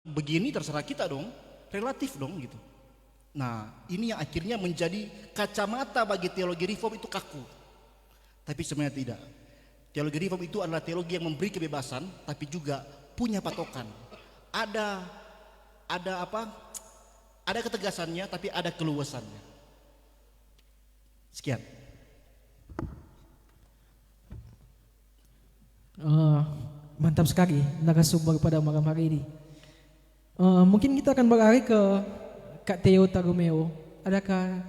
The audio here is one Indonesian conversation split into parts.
begini terserah kita dong, relatif dong gitu. Nah, ini yang akhirnya menjadi kacamata bagi teologi reform itu kaku. Tapi sebenarnya tidak. Teologi reform itu adalah teologi yang memberi kebebasan, tapi juga punya patokan. Ada apa? Ada ketegasannya, tapi ada keluasannya. Sekian. Eh, Mantap sekali narasumber pada malam hari ini. Mungkin kita akan beralih ke Kak Theo Tarumeo. Adakah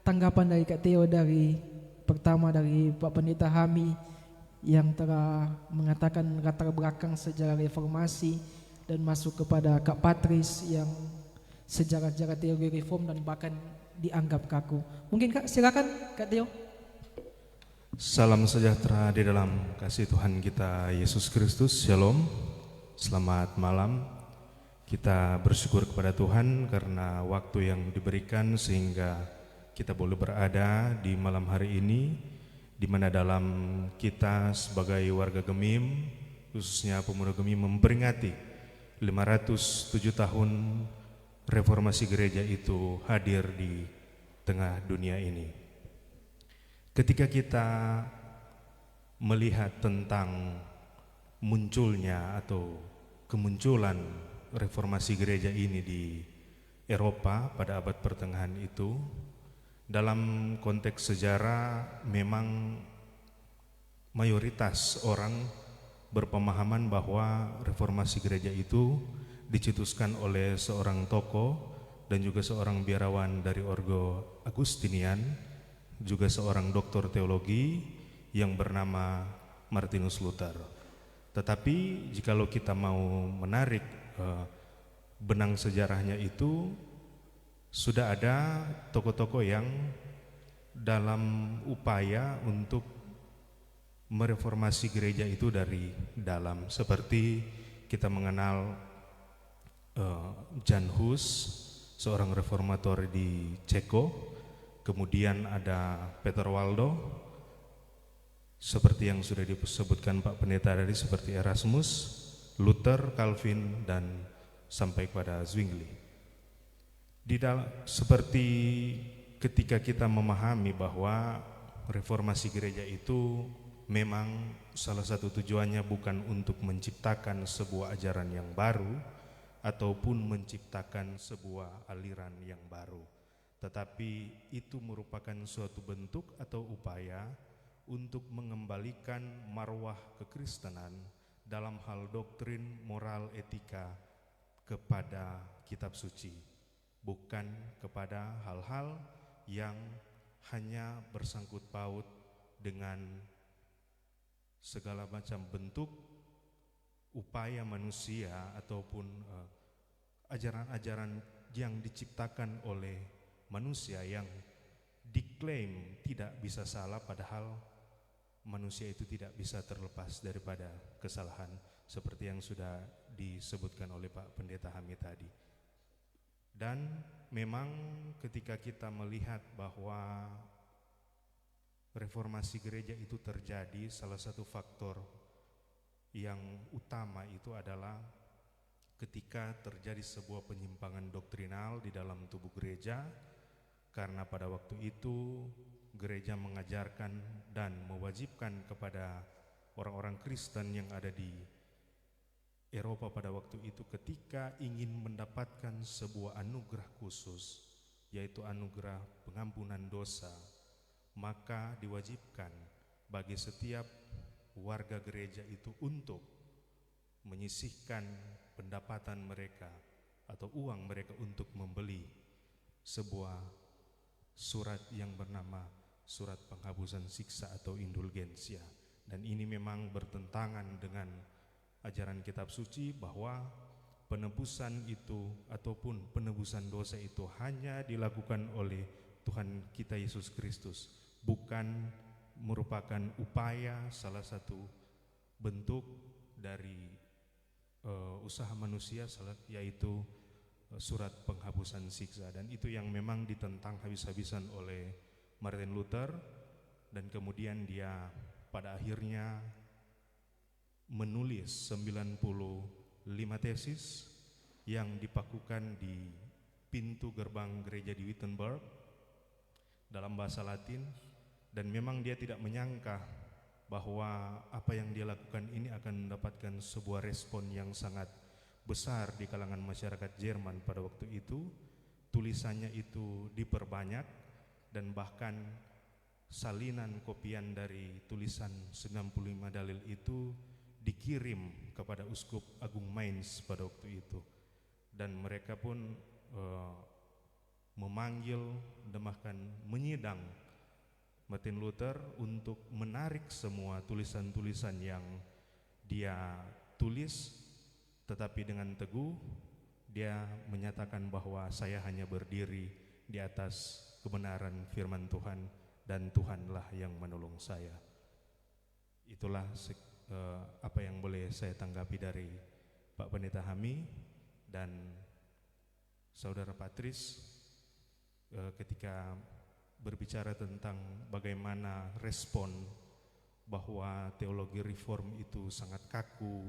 tanggapan dari Kak Theo dari pertama dari Pak Pendeta Hami yang telah mengatakan latar belakang sejarah reformasi dan masuk kepada Kak Patris yang sejarah-sejarah teologi reform dan bahkan dianggap kaku. Mungkin Kak, silakan Kak Theo. Salam sejahtera di dalam kasih Tuhan kita Yesus Kristus. Shalom. Selamat malam. Kita bersyukur kepada Tuhan karena waktu yang diberikan sehingga kita boleh berada di malam hari ini, di mana dalam kita sebagai warga Gemim, khususnya pemuda Gemim, memperingati 507 tahun reformasi gereja itu hadir di tengah dunia ini. Ketika kita melihat tentang munculnya atau kemunculan reformasi gereja ini di Eropa pada abad pertengahan itu, dalam konteks sejarah memang mayoritas orang berpemahaman bahwa reformasi gereja itu dicetuskan oleh seorang tokoh dan juga seorang biarawan dari Ordo Agustinian, juga seorang doktor teologi yang bernama Martinus Luther. Tetapi jikalau kita mau menarik benang sejarahnya itu, sudah ada tokoh-tokoh yang dalam upaya untuk mereformasi gereja itu dari dalam, seperti kita mengenal Jan Hus, seorang reformator di Ceko. Kemudian ada Peter Waldo, seperti yang sudah disebutkan Pak Pendeta tadi, seperti Erasmus, Luther, Calvin, dan sampai pada Zwingli. Seperti ketika kita memahami bahwa reformasi gereja itu memang salah satu tujuannya bukan untuk menciptakan sebuah ajaran yang baru ataupun menciptakan sebuah aliran yang baru, tetapi itu merupakan suatu bentuk atau upaya untuk mengembalikan marwah kekristenan dalam hal doktrin, moral, etika kepada kitab suci, bukan kepada hal-hal yang hanya bersangkut paut dengan segala macam bentuk upaya manusia ataupun ajaran-ajaran yang diciptakan oleh manusia yang diklaim tidak bisa salah, padahal manusia itu tidak bisa terlepas daripada kesalahan, seperti yang sudah disebutkan oleh Pak Pendeta Hamid tadi. Dan memang ketika kita melihat bahwa reformasi gereja itu terjadi, salah satu faktor yang utama itu adalah ketika terjadi sebuah penyimpangan doktrinal di dalam tubuh gereja. Karena pada waktu itu gereja mengajarkan dan mewajibkan kepada orang-orang Kristen yang ada di Eropa pada waktu itu, ketika ingin mendapatkan sebuah anugerah khusus, yaitu anugerah pengampunan dosa, maka diwajibkan bagi setiap warga gereja itu untuk menyisihkan pendapatan mereka atau uang mereka untuk membeli sebuah surat yang bernama surat penghapusan siksa atau indulgensia. Dan ini memang bertentangan dengan ajaran kitab suci bahwa penebusan itu ataupun penebusan dosa itu hanya dilakukan oleh Tuhan kita Yesus Kristus, bukan merupakan upaya salah satu bentuk dari usaha manusia, yaitu surat penghapusan siksa. Dan itu yang memang ditentang habis-habisan oleh Martin Luther, dan kemudian dia pada akhirnya menulis 95 tesis yang dipakukan di pintu gerbang gereja di Wittenberg dalam bahasa Latin, dan memang dia tidak menyangka bahwa apa yang dia lakukan ini akan mendapatkan sebuah respon yang sangat besar di kalangan masyarakat Jerman pada waktu itu. Tulisannya itu diperbanyak dan bahkan salinan kopian dari tulisan 95 dalil itu dikirim kepada Uskup Agung Mainz pada waktu itu, dan mereka pun memanggil dan bahkan menyidang Martin Luther untuk menarik semua tulisan-tulisan yang dia tulis, tetapi dengan teguh dia menyatakan bahwa saya hanya berdiri di atas kebenaran firman Tuhan dan Tuhanlah yang menolong saya. Itulah apa yang boleh saya tanggapi dari Pak Pendeta Hami dan Saudara Patris ketika berbicara tentang bagaimana respon bahwa teologi reform itu sangat kaku,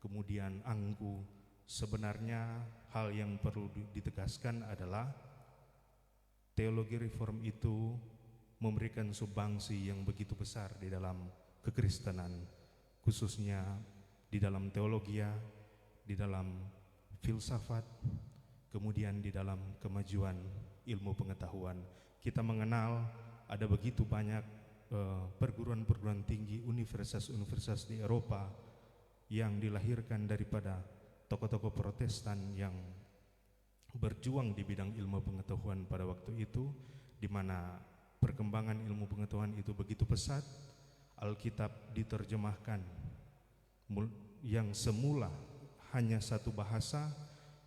kemudian angkuh. Sebenarnya hal yang perlu ditegaskan adalah teologi reform itu memberikan sumbangsi yang begitu besar di dalam kekristenan, khususnya di dalam teologia, di dalam filsafat, kemudian di dalam kemajuan ilmu pengetahuan. Kita mengenal ada begitu banyak perguruan-perguruan tinggi, universitas-universitas di Eropa yang dilahirkan daripada tokoh-tokoh Protestan yang berjuang di bidang ilmu pengetahuan pada waktu itu, di mana perkembangan ilmu pengetahuan itu begitu pesat. Alkitab diterjemahkan yang semula hanya satu bahasa,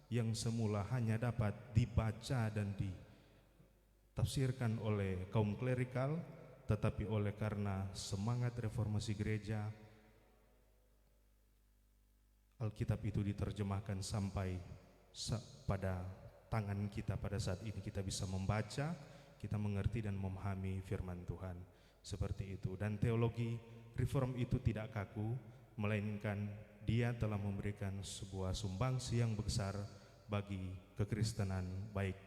yang semula hanya dapat dibaca dan ditafsirkan oleh kaum klerikal, tetapi oleh karena semangat reformasi gereja, Alkitab itu diterjemahkan sampai pada tangan kita pada saat ini. Kita bisa membaca, kita mengerti dan memahami firman Tuhan seperti itu. Dan teologi reform itu tidak kaku, melainkan dia telah memberikan sebuah sumbangsi yang besar bagi kekristenan, baik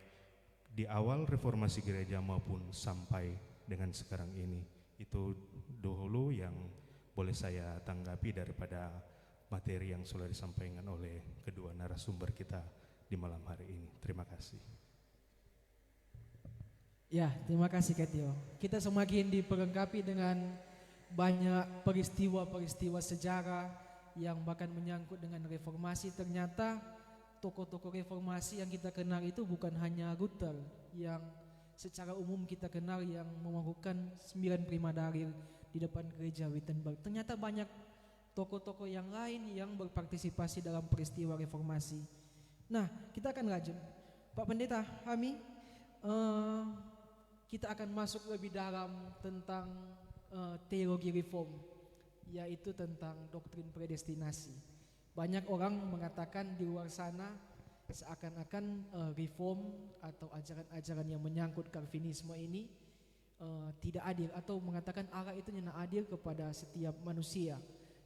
di awal reformasi gereja maupun sampai dengan sekarang ini. Itu dahulu yang boleh saya tanggapi daripada materi yang sudah disampaikan oleh kedua narasumber kita di malam hari ini. Terima kasih. Ya, terima kasih Kak Tio. Kita semakin diperlengkapi dengan banyak peristiwa-peristiwa sejarah yang bahkan menyangkut dengan reformasi. Ternyata tokoh-tokoh reformasi yang kita kenal itu bukan hanya Luther yang secara umum kita kenal, yang mengakukan 9 prima dalil di depan gereja Wittenberg. Ternyata banyak tokoh-tokoh yang lain yang berpartisipasi dalam peristiwa reformasi. Nah, kita akan lanjut. Pak Pendeta Hami, kita akan masuk lebih dalam tentang teologi reform, yaitu tentang doktrin predestinasi. Banyak orang mengatakan di luar sana seakan-akan reform atau ajaran-ajaran yang menyangkut Calvinisme ini tidak adil, atau mengatakan Allah itu hanya adil kepada setiap manusia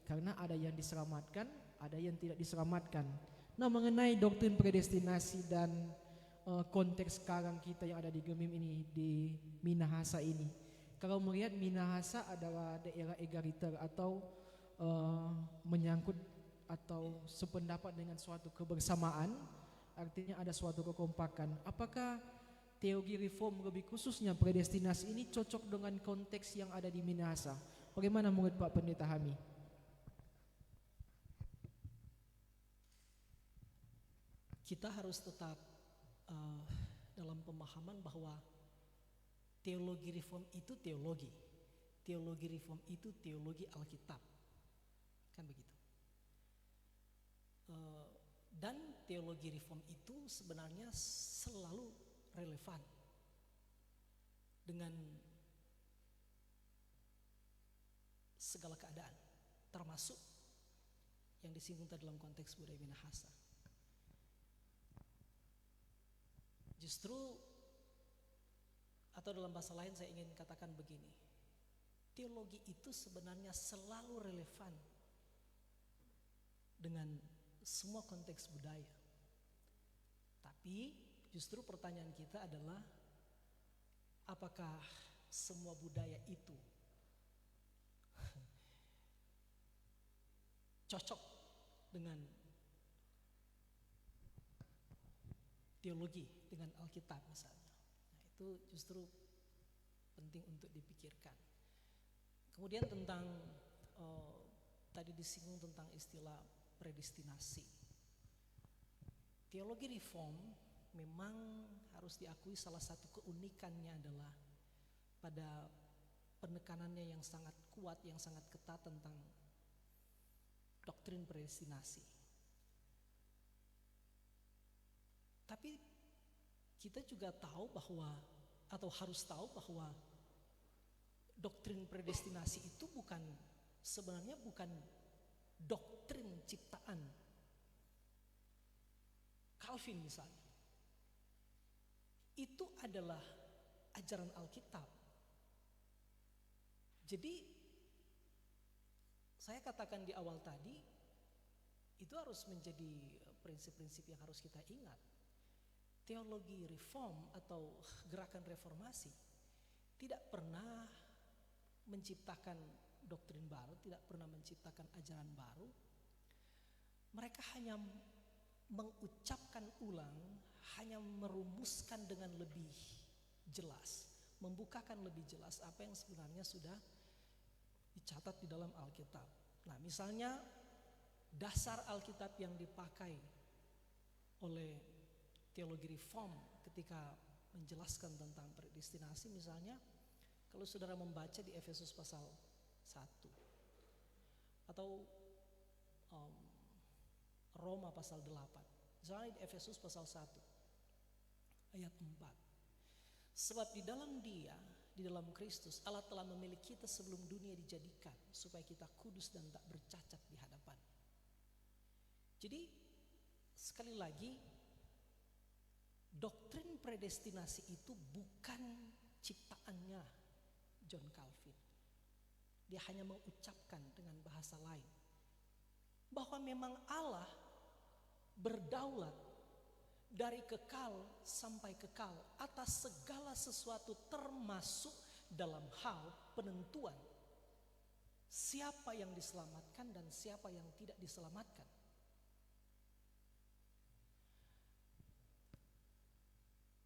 karena ada yang diselamatkan, ada yang tidak diselamatkan. Nah, mengenai doktrin predestinasi dan konteks sekarang kita yang ada di Gemim ini, di Minahasa ini, kalau melihat Minahasa adalah daerah egaliter atau menyangkut atau sependapat dengan suatu kebersamaan, artinya ada suatu kekompakan. Apakah teologi reform, lebih khususnya predestinasi ini cocok dengan konteks yang ada di Minahasa? Bagaimana menurut Pak Pendeta Hami? Kita harus tetap dalam pemahaman bahwa teologi reform itu teologi reform itu teologi Alkitab, kan begitu. Dan teologi reform itu sebenarnya selalu relevan dengan segala keadaan, termasuk yang disinggung tadi dalam konteks budaya Minahasa. Justru, atau dalam bahasa lain saya ingin katakan begini, teologi itu sebenarnya selalu relevan dengan semua konteks budaya. Tapi justru pertanyaan kita adalah, apakah semua budaya itu cocok dengan teologi, dengan Alkitab misalnya. Nah, itu justru penting untuk dipikirkan. Kemudian tentang tadi disinggung tentang istilah predestinasi. Teologi reform memang harus diakui salah satu keunikannya adalah pada penekanannya yang sangat kuat, yang sangat ketat tentang doktrin predestinasi. Tapi kita juga tahu bahwa, atau harus tahu bahwa doktrin predestinasi itu sebenarnya bukan doktrin ciptaan Calvin misalnya. Itu adalah ajaran Alkitab. Jadi saya katakan di awal tadi, itu harus menjadi prinsip-prinsip yang harus kita ingat. Teologi reform atau gerakan reformasi tidak pernah menciptakan doktrin baru, tidak pernah menciptakan ajaran baru. Mereka hanya mengucapkan ulang, hanya merumuskan dengan lebih jelas, membukakan lebih jelas apa yang sebenarnya sudah dicatat di dalam Alkitab. Nah, misalnya dasar Alkitab yang dipakai oleh teologi reform ketika menjelaskan tentang predestinasi, misalnya kalau saudara membaca di Efesus pasal 1 atau Roma pasal 8, misalnya di Efesus pasal 1 ayat 4. Sebab di dalam Dia, di dalam Kristus, Allah telah memilih kita sebelum dunia dijadikan, supaya kita kudus dan tak bercacat di hadapan. Jadi sekali lagi, doktrin predestinasi itu bukan ciptaannya John Calvin. Dia hanya mengucapkan dengan bahasa lain bahwa memang Allah berdaulat dari kekal sampai kekal atas segala sesuatu, termasuk dalam hal penentuan siapa yang diselamatkan dan siapa yang tidak diselamatkan.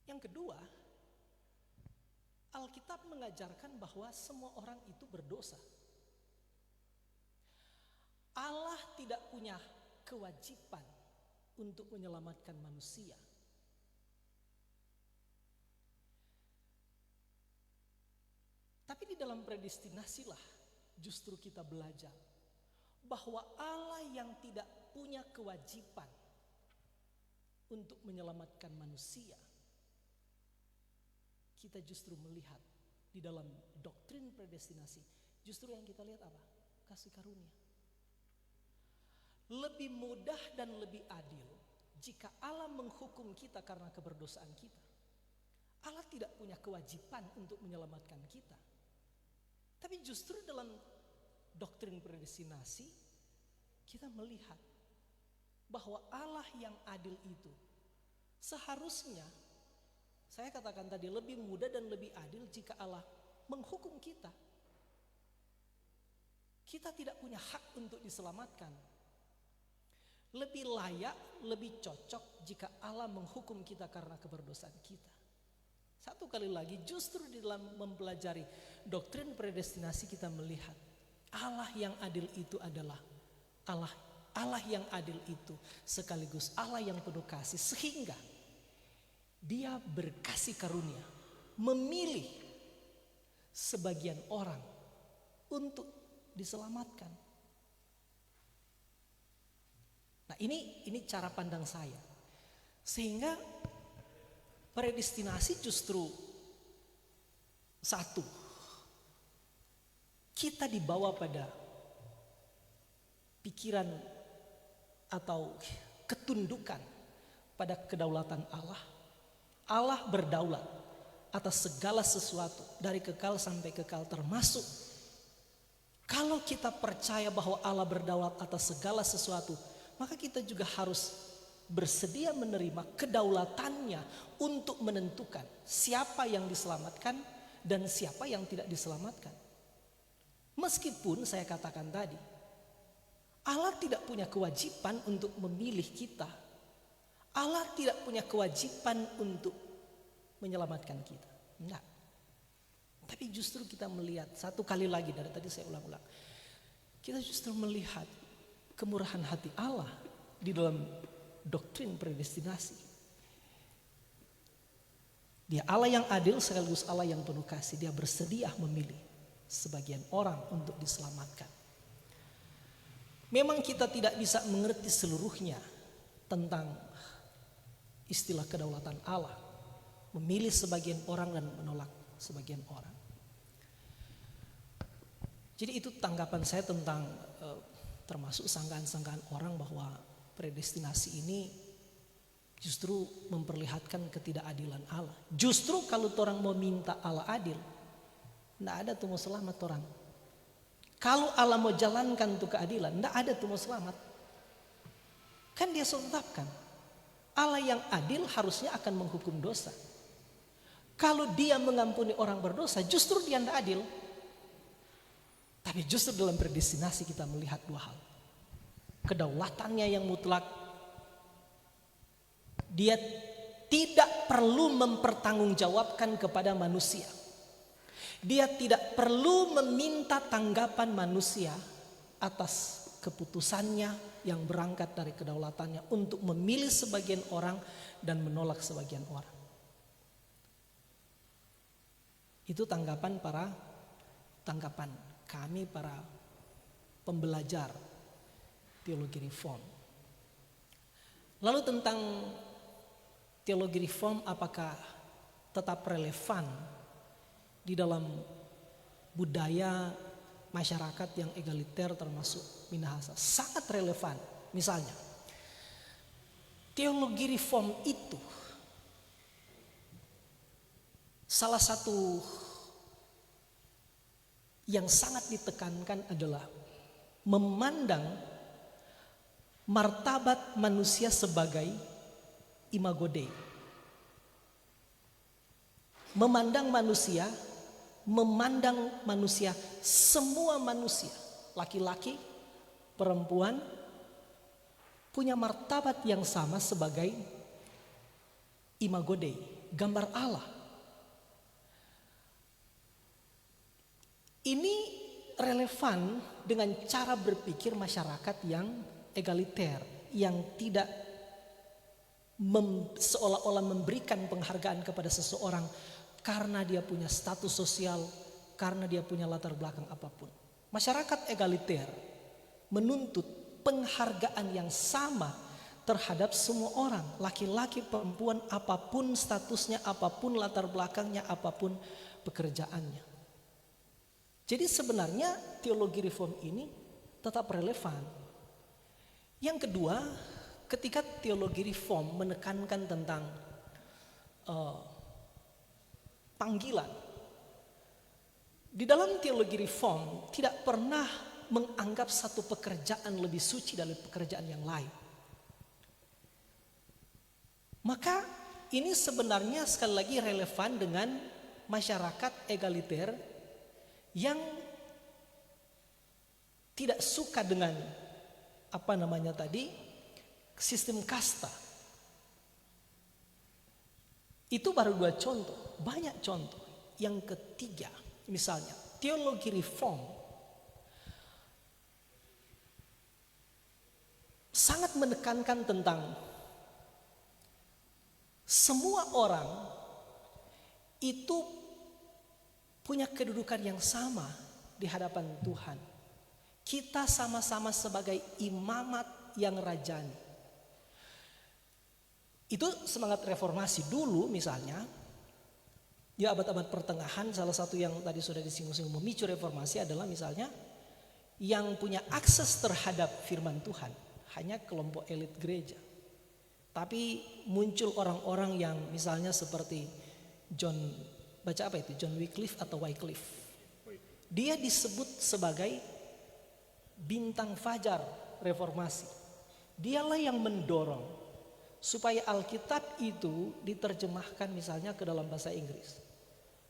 Yang kedua, Alkitab mengajarkan bahwa semua orang itu berdosa. Allah tidak punya kewajiban untuk menyelamatkan manusia. Tapi di dalam predestinasilah justru kita belajar bahwa Allah yang tidak punya kewajiban untuk menyelamatkan manusia, kita justru melihat di dalam doktrin predestinasi, justru yang kita lihat apa? Kasih karunia. Lebih mudah dan lebih adil jika Allah menghukum kita karena keberdosaan kita. Allah tidak punya kewajiban untuk menyelamatkan kita. Tapi justru dalam doktrin predestinasi kita melihat bahwa Allah yang adil itu seharusnya, saya katakan tadi, lebih mudah dan lebih adil jika Allah menghukum kita. Kita tidak punya hak untuk diselamatkan. Lebih layak, lebih cocok jika Allah menghukum kita karena keberdosaan kita. Satu kali lagi, justru di dalam mempelajari doktrin predestinasi kita melihat Allah yang adil itu adalah Allah yang adil itu sekaligus Allah yang penuh kasih, sehingga Dia berkasih karunia memilih sebagian orang untuk diselamatkan. Nah, ini cara pandang saya. Sehingga predestinasi justru satu, kita dibawa pada pikiran atau ketundukan pada kedaulatan Allah. Allah berdaulat atas segala sesuatu dari kekal sampai kekal, termasuk kalau kita percaya bahwa Allah berdaulat atas segala sesuatu, maka kita juga harus bersedia menerima kedaulatannya untuk menentukan siapa yang diselamatkan dan siapa yang tidak diselamatkan. Meskipun saya katakan tadi, Allah tidak punya kewajiban untuk memilih kita. Allah tidak punya kewajiban untuk menyelamatkan kita. Enggak. Tapi justru kita melihat, satu kali lagi dari tadi saya ulang-ulang, kita justru melihat kemurahan hati Allah di dalam doktrin predestinasi. Dia Allah yang adil sekaligus Allah yang penuh kasih. Dia bersedia memilih sebagian orang untuk diselamatkan. Memang kita tidak bisa mengerti seluruhnya tentang istilah kedaulatan Allah. Memilih sebagian orang dan menolak sebagian orang. Jadi itu tanggapan saya tentang termasuk sangkaan-sangkaan orang bahwa predestinasi ini justru memperlihatkan ketidakadilan Allah. Justru kalau orang mau minta Allah adil, tidak ada tuh mau selamat orang. Kalau Allah mau jalankan tuh keadilan, tidak ada tuh mau selamat. Kan dia sudah tetapkan, Allah yang adil harusnya akan menghukum dosa. Kalau dia mengampuni orang berdosa, justru dia tidak adil. Tapi justru dalam predestinasi kita melihat dua hal. Kedaulatannya yang mutlak. Dia tidak perlu mempertanggungjawabkan kepada manusia. Dia tidak perlu meminta tanggapan manusia atas keputusannya yang berangkat dari kedaulatannya untuk memilih sebagian orang dan menolak sebagian orang. Itu tanggapan kami para pembelajar teologi reform. Lalu tentang teologi reform apakah tetap relevan di dalam budaya masyarakat yang egaliter termasuk Minahasa? Sangat relevan. Misalnya, teologi reform itu salah satu yang sangat ditekankan adalah memandang martabat manusia sebagai imago Dei. Memandang manusia, semua manusia, laki-laki, perempuan, punya martabat yang sama sebagai imago Dei, gambar Allah. Ini relevan dengan cara berpikir masyarakat yang egaliter, yang tidak seolah-olah memberikan penghargaan kepada seseorang karena dia punya status sosial, karena dia punya latar belakang apapun. Masyarakat egaliter menuntut penghargaan yang sama terhadap semua orang, laki-laki, perempuan, apapun statusnya, apapun latar belakangnya, apapun pekerjaannya. Jadi sebenarnya teologi reform ini tetap relevan. Yang kedua, ketika teologi reform menekankan tentang panggilan, di dalam teologi reform tidak pernah menganggap satu pekerjaan lebih suci dari pekerjaan yang lain. Maka ini sebenarnya sekali lagi relevan dengan masyarakat egaliter yang tidak suka dengan sistem kasta. Itu baru 2 contoh, banyak contoh. Yang ketiga, misalnya teologi reform sangat menekankan tentang semua orang itu punya kedudukan yang sama di hadapan Tuhan. Kita sama-sama sebagai imamat yang rajani. Itu semangat reformasi dulu misalnya. Ya abad-abad pertengahan salah satu yang tadi sudah disinggung-singgung memicu reformasi adalah misalnya yang punya akses terhadap firman Tuhan hanya kelompok elit gereja. Tapi muncul orang-orang yang misalnya seperti John Wycliffe atau Wycliffe. Dia disebut sebagai bintang fajar reformasi. Dialah yang mendorong supaya Alkitab itu diterjemahkan misalnya ke dalam bahasa Inggris.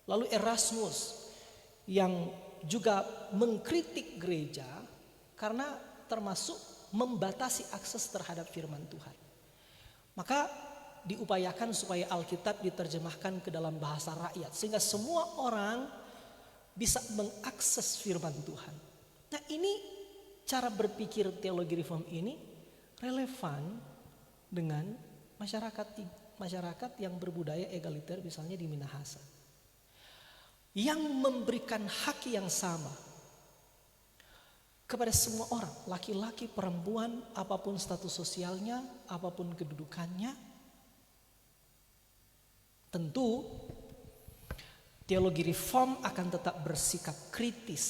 Lalu Erasmus yang juga mengkritik gereja karena termasuk membatasi akses terhadap firman Tuhan. Maka diupayakan supaya Alkitab diterjemahkan ke dalam bahasa rakyat sehingga semua orang bisa mengakses firman Tuhan. Nah, ini cara berpikir teologi reform ini relevan dengan masyarakat yang berbudaya egaliter misalnya di Minahasa, yang memberikan hak yang sama kepada semua orang, laki-laki, perempuan, apapun status sosialnya, apapun kedudukannya. Tentu teologi reform akan tetap bersikap kritis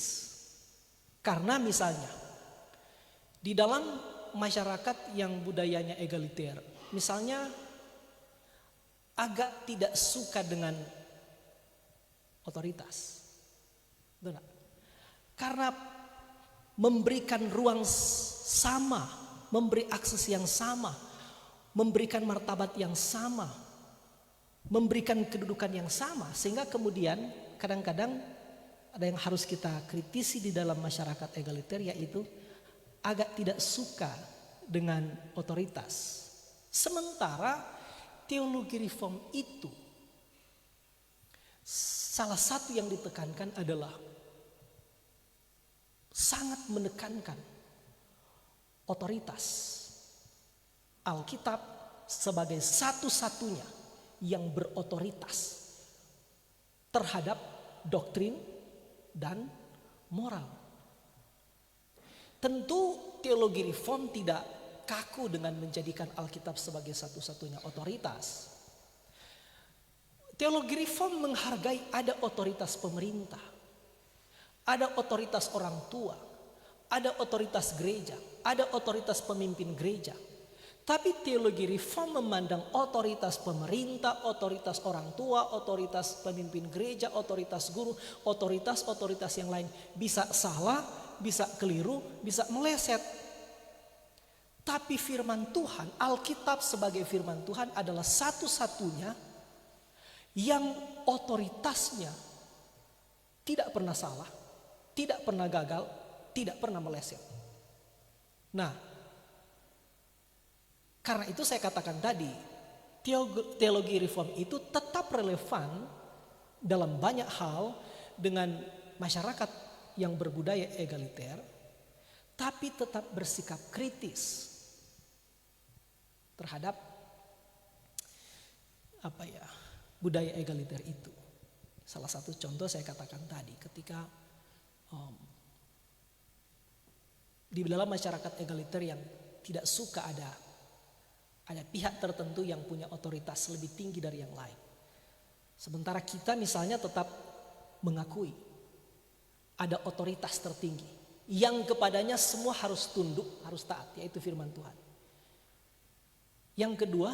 karena misalnya di dalam masyarakat yang budayanya egaliter, misalnya agak tidak suka dengan otoritas. Benar. Karena memberikan ruang sama, memberi akses yang sama, memberikan martabat yang sama, memberikan kedudukan yang sama, sehingga kemudian kadang-kadang ada yang harus kita kritisi di dalam masyarakat egaliter, yaitu agak tidak suka dengan otoritas. Sementara teologi reform itu salah satu yang ditekankan adalah sangat menekankan otoritas Alkitab sebagai satu-satunya yang berotoritas terhadap doktrin dan moral. Tentu teologi reform tidak kaku dengan menjadikan Alkitab sebagai satu-satunya otoritas. Teologi reform menghargai ada otoritas pemerintah, ada otoritas orang tua, ada otoritas gereja, ada otoritas pemimpin gereja. Tapi teologi reform memandang otoritas pemerintah, otoritas orang tua, otoritas pemimpin gereja, otoritas guru, otoritas yang lain bisa salah, bisa keliru, bisa meleset. Tapi firman Tuhan, Alkitab sebagai firman Tuhan adalah satu-satunya yang otoritasnya tidak pernah salah, tidak pernah gagal, tidak pernah meleset. Nah, karena itu saya katakan tadi, teologi reform itu tetap relevan dalam banyak hal dengan masyarakat yang berbudaya egaliter, tapi tetap bersikap kritis terhadap budaya egaliter itu. Salah satu contoh saya katakan tadi, ketika di dalam masyarakat egaliter yang tidak suka ada pihak tertentu yang punya otoritas lebih tinggi dari yang lain. Sementara kita misalnya tetap mengakui ada otoritas tertinggi yang kepadanya semua harus tunduk, harus taat, yaitu firman Tuhan. Yang kedua,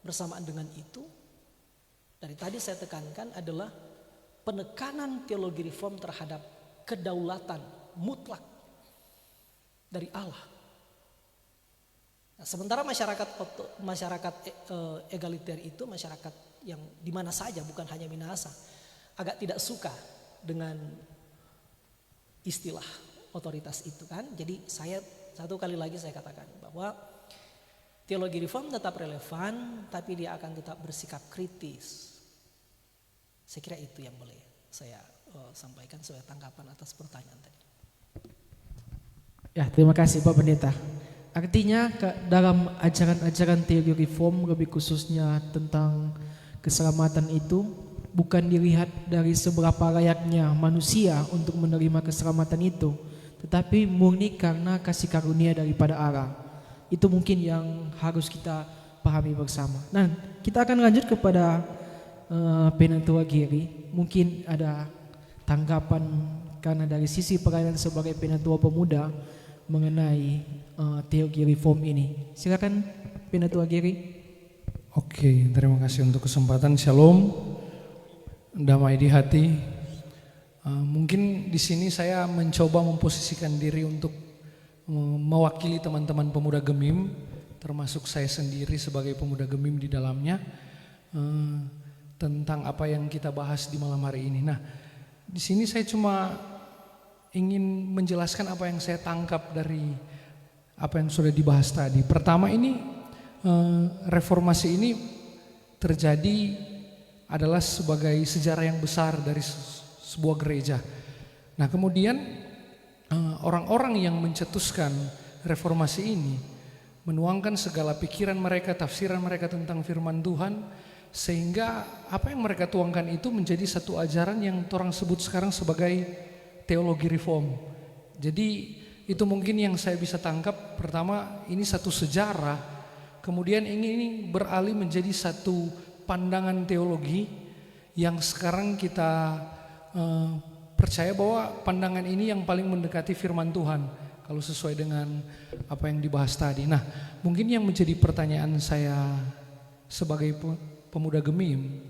bersamaan dengan itu, dari tadi saya tekankan adalah penekanan teologi reform terhadap kedaulatan mutlak dari Allah. Nah, sementara masyarakat egaliter itu masyarakat yang di mana saja, bukan hanya Minahasa, agak tidak suka dengan istilah otoritas itu kan. Jadi saya satu kali lagi saya katakan bahwa teologi reform tetap relevan, tapi dia akan tetap bersikap kritis. Saya kira itu yang boleh saya sampaikan sebagai tanggapan atas pertanyaan tadi. Ya, terima kasih Pak Pendeta. Artinya dalam ajaran-ajaran teologi reform, lebih khususnya tentang keselamatan itu bukan dilihat dari seberapa layaknya manusia untuk menerima keselamatan itu, tetapi murni karena kasih karunia daripada Allah. Itu mungkin yang harus kita pahami bersama. Nah, kita akan lanjut kepada Penatua Giri. Mungkin ada tanggapan karena dari sisi pelayanan sebagai Penatua Pemuda mengenai teologi reform ini. Silakan Penatua Giri. Oke, terima kasih untuk kesempatan. Shalom, damai di hati. Mungkin di sini saya mencoba memposisikan diri untuk mewakili teman-teman pemuda Gemim termasuk saya sendiri sebagai pemuda Gemim di dalamnya, tentang apa yang kita bahas di malam hari ini. Nah, di sini saya cuma ingin menjelaskan apa yang saya tangkap dari apa yang sudah dibahas tadi. Pertama ini, reformasi ini terjadi adalah sebagai sejarah yang besar dari sebuah gereja. Nah, kemudian orang-orang yang mencetuskan reformasi ini menuangkan segala pikiran mereka, tafsiran mereka tentang firman Tuhan, sehingga apa yang mereka tuangkan itu menjadi satu ajaran yang orang sebut sekarang sebagai teologi reform. Jadi itu mungkin yang saya bisa tangkap. Pertama, ini satu sejarah, kemudian ini beralih menjadi satu pandangan teologi yang sekarang kita percaya bahwa pandangan ini yang paling mendekati firman Tuhan kalau sesuai dengan apa yang dibahas tadi. Nah, mungkin yang menjadi pertanyaan saya sebagai pemuda Gemim,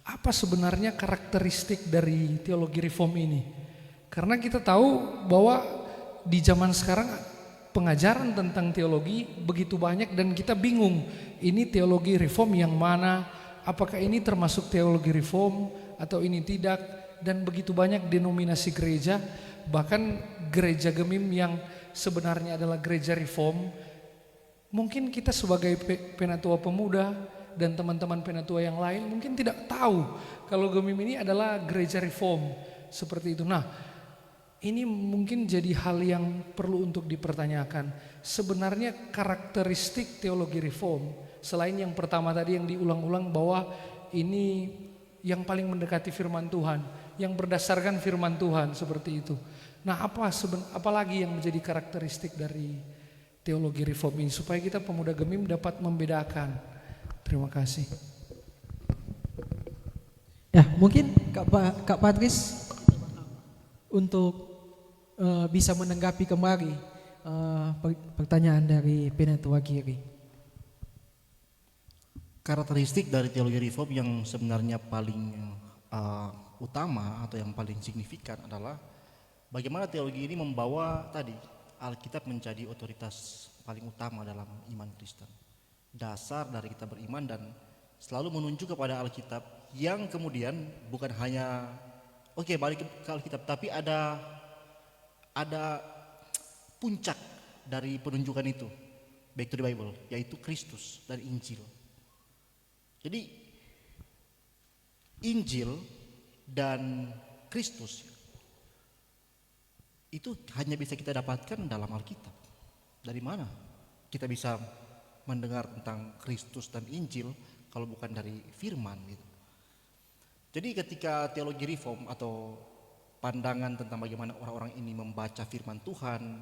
apa sebenarnya karakteristik dari teologi reform ini? Karena kita tahu bahwa di zaman sekarang pengajaran tentang teologi begitu banyak dan kita bingung ini teologi reform yang mana, apakah ini termasuk teologi reform atau ini tidak, dan begitu banyak denominasi gereja, bahkan gereja Gemim yang sebenarnya adalah gereja reform. Mungkin kita sebagai penatua pemuda dan teman-teman penatua yang lain mungkin tidak tahu kalau Gemim ini adalah gereja reform seperti itu. Nah, ini mungkin jadi hal yang perlu untuk dipertanyakan. Sebenarnya karakteristik teologi reform, selain yang pertama tadi yang diulang-ulang bahwa ini yang paling mendekati firman Tuhan, yang berdasarkan firman Tuhan seperti itu. Nah, apa lagi yang menjadi karakteristik dari teologi reform ini supaya kita pemuda Gemim dapat membedakan? Terima kasih. Ya, mungkin Kak Patris untuk bisa menanggapi kembali pertanyaan dari penatua kiri. Karakteristik dari teologi reform yang sebenarnya paling utama atau yang paling signifikan adalah bagaimana teologi ini membawa tadi Alkitab menjadi otoritas paling utama dalam iman Kristen. Dasar dari kita beriman dan selalu menunjuk kepada Alkitab yang kemudian bukan hanya balik ke Alkitab, tapi ada puncak dari penunjukan itu, back to the Bible, yaitu Kristus dari Injil. Jadi Injil dan Kristus itu hanya bisa kita dapatkan dalam Alkitab. Dari mana kita bisa mendengar tentang Kristus dan Injil kalau bukan dari firman gitu. Jadi ketika teologi reform atau pandangan tentang bagaimana orang-orang ini membaca firman Tuhan,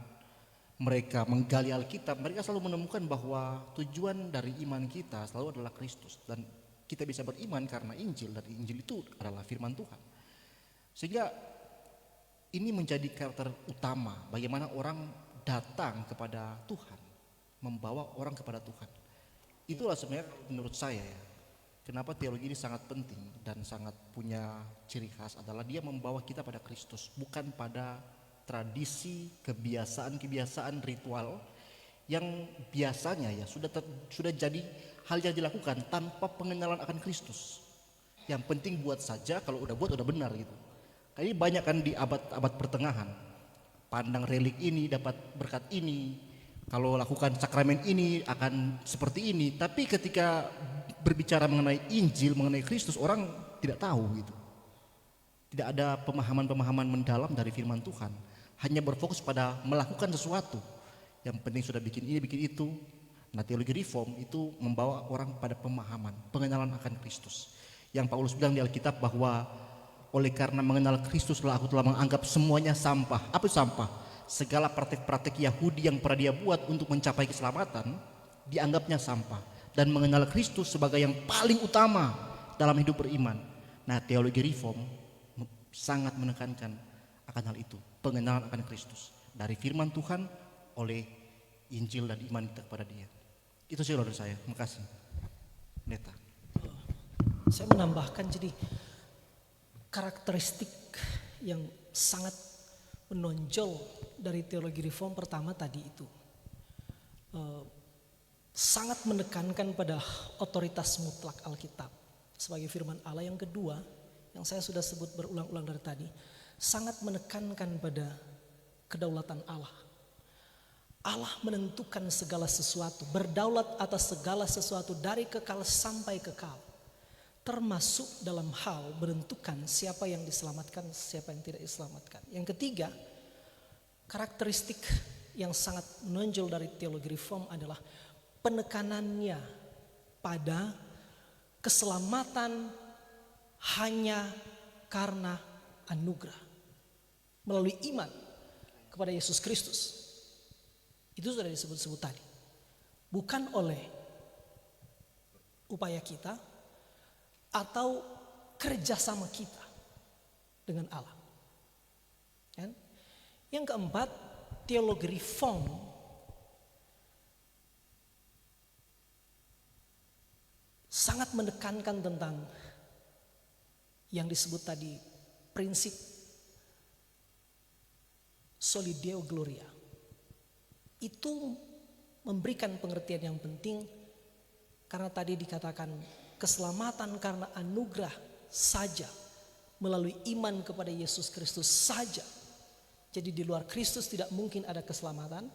mereka menggali Alkitab, mereka selalu menemukan bahwa tujuan dari iman kita selalu adalah Kristus, dan kita bisa beriman karena Injil, dan Injil itu adalah firman Tuhan. Sehingga ini menjadi karakter utama bagaimana orang datang kepada Tuhan, membawa orang kepada Tuhan. Itulah sebenarnya menurut saya ya, kenapa teologi ini sangat penting dan sangat punya ciri khas adalah dia membawa kita pada Kristus, bukan pada tradisi, kebiasaan-kebiasaan ritual yang biasanya ya sudah jadi hal yang dilakukan tanpa pengenalan akan Kristus. Yang penting buat saja, kalau udah buat udah benar gitu. Kayaknya banyak kan di abad pertengahan, pandang relik ini dapat berkat ini, kalau lakukan sakramen ini akan seperti ini. Tapi ketika berbicara mengenai Injil, mengenai Kristus, orang tidak tahu gitu. Tidak ada pemahaman-pemahaman mendalam dari firman Tuhan. Hanya berfokus pada melakukan sesuatu. Yang penting sudah bikin ini, bikin itu. Nah, teologi reform itu membawa orang pada pemahaman, pengenalan akan Kristus. Yang Paulus bilang di Alkitab bahwa oleh karena mengenal Kristuslah aku telah menganggap semuanya sampah. Apa itu sampah? Segala praktek-praktek Yahudi yang pernah dia buat untuk mencapai keselamatan, dianggapnya sampah. Dan mengenal Kristus sebagai yang paling utama dalam hidup beriman. Nah, teologi reform sangat menekankan akan hal itu, pengenalan akan Kristus dari firman Tuhan oleh Injil dan iman kita kepada Dia. Itu sih dari saya. Terima kasih. Neta. Saya menambahkan, jadi karakteristik yang sangat menonjol dari teologi reform pertama tadi itu sangat menekankan pada otoritas mutlak Alkitab sebagai firman Allah. Yang kedua, yang saya sudah sebut berulang-ulang dari tadi, sangat menekankan pada kedaulatan Allah. Allah menentukan segala sesuatu, berdaulat atas segala sesuatu dari kekal sampai kekal. Termasuk dalam hal menentukan siapa yang diselamatkan, siapa yang tidak diselamatkan. Yang ketiga, karakteristik yang sangat menonjol dari teologi reform adalah penekanannya pada keselamatan hanya karena anugerah melalui iman kepada Yesus Kristus. Itu sudah disebut-sebut tadi. Bukan oleh upaya kita atau kerjasama kita dengan Allah. Kan? Yang keempat, teologi reform sangat menekankan tentang yang disebut tadi prinsip soli Deo Gloria. Itu memberikan pengertian yang penting karena tadi dikatakan keselamatan karena anugerah saja melalui iman kepada Yesus Kristus saja. Jadi di luar Kristus tidak mungkin ada keselamatan.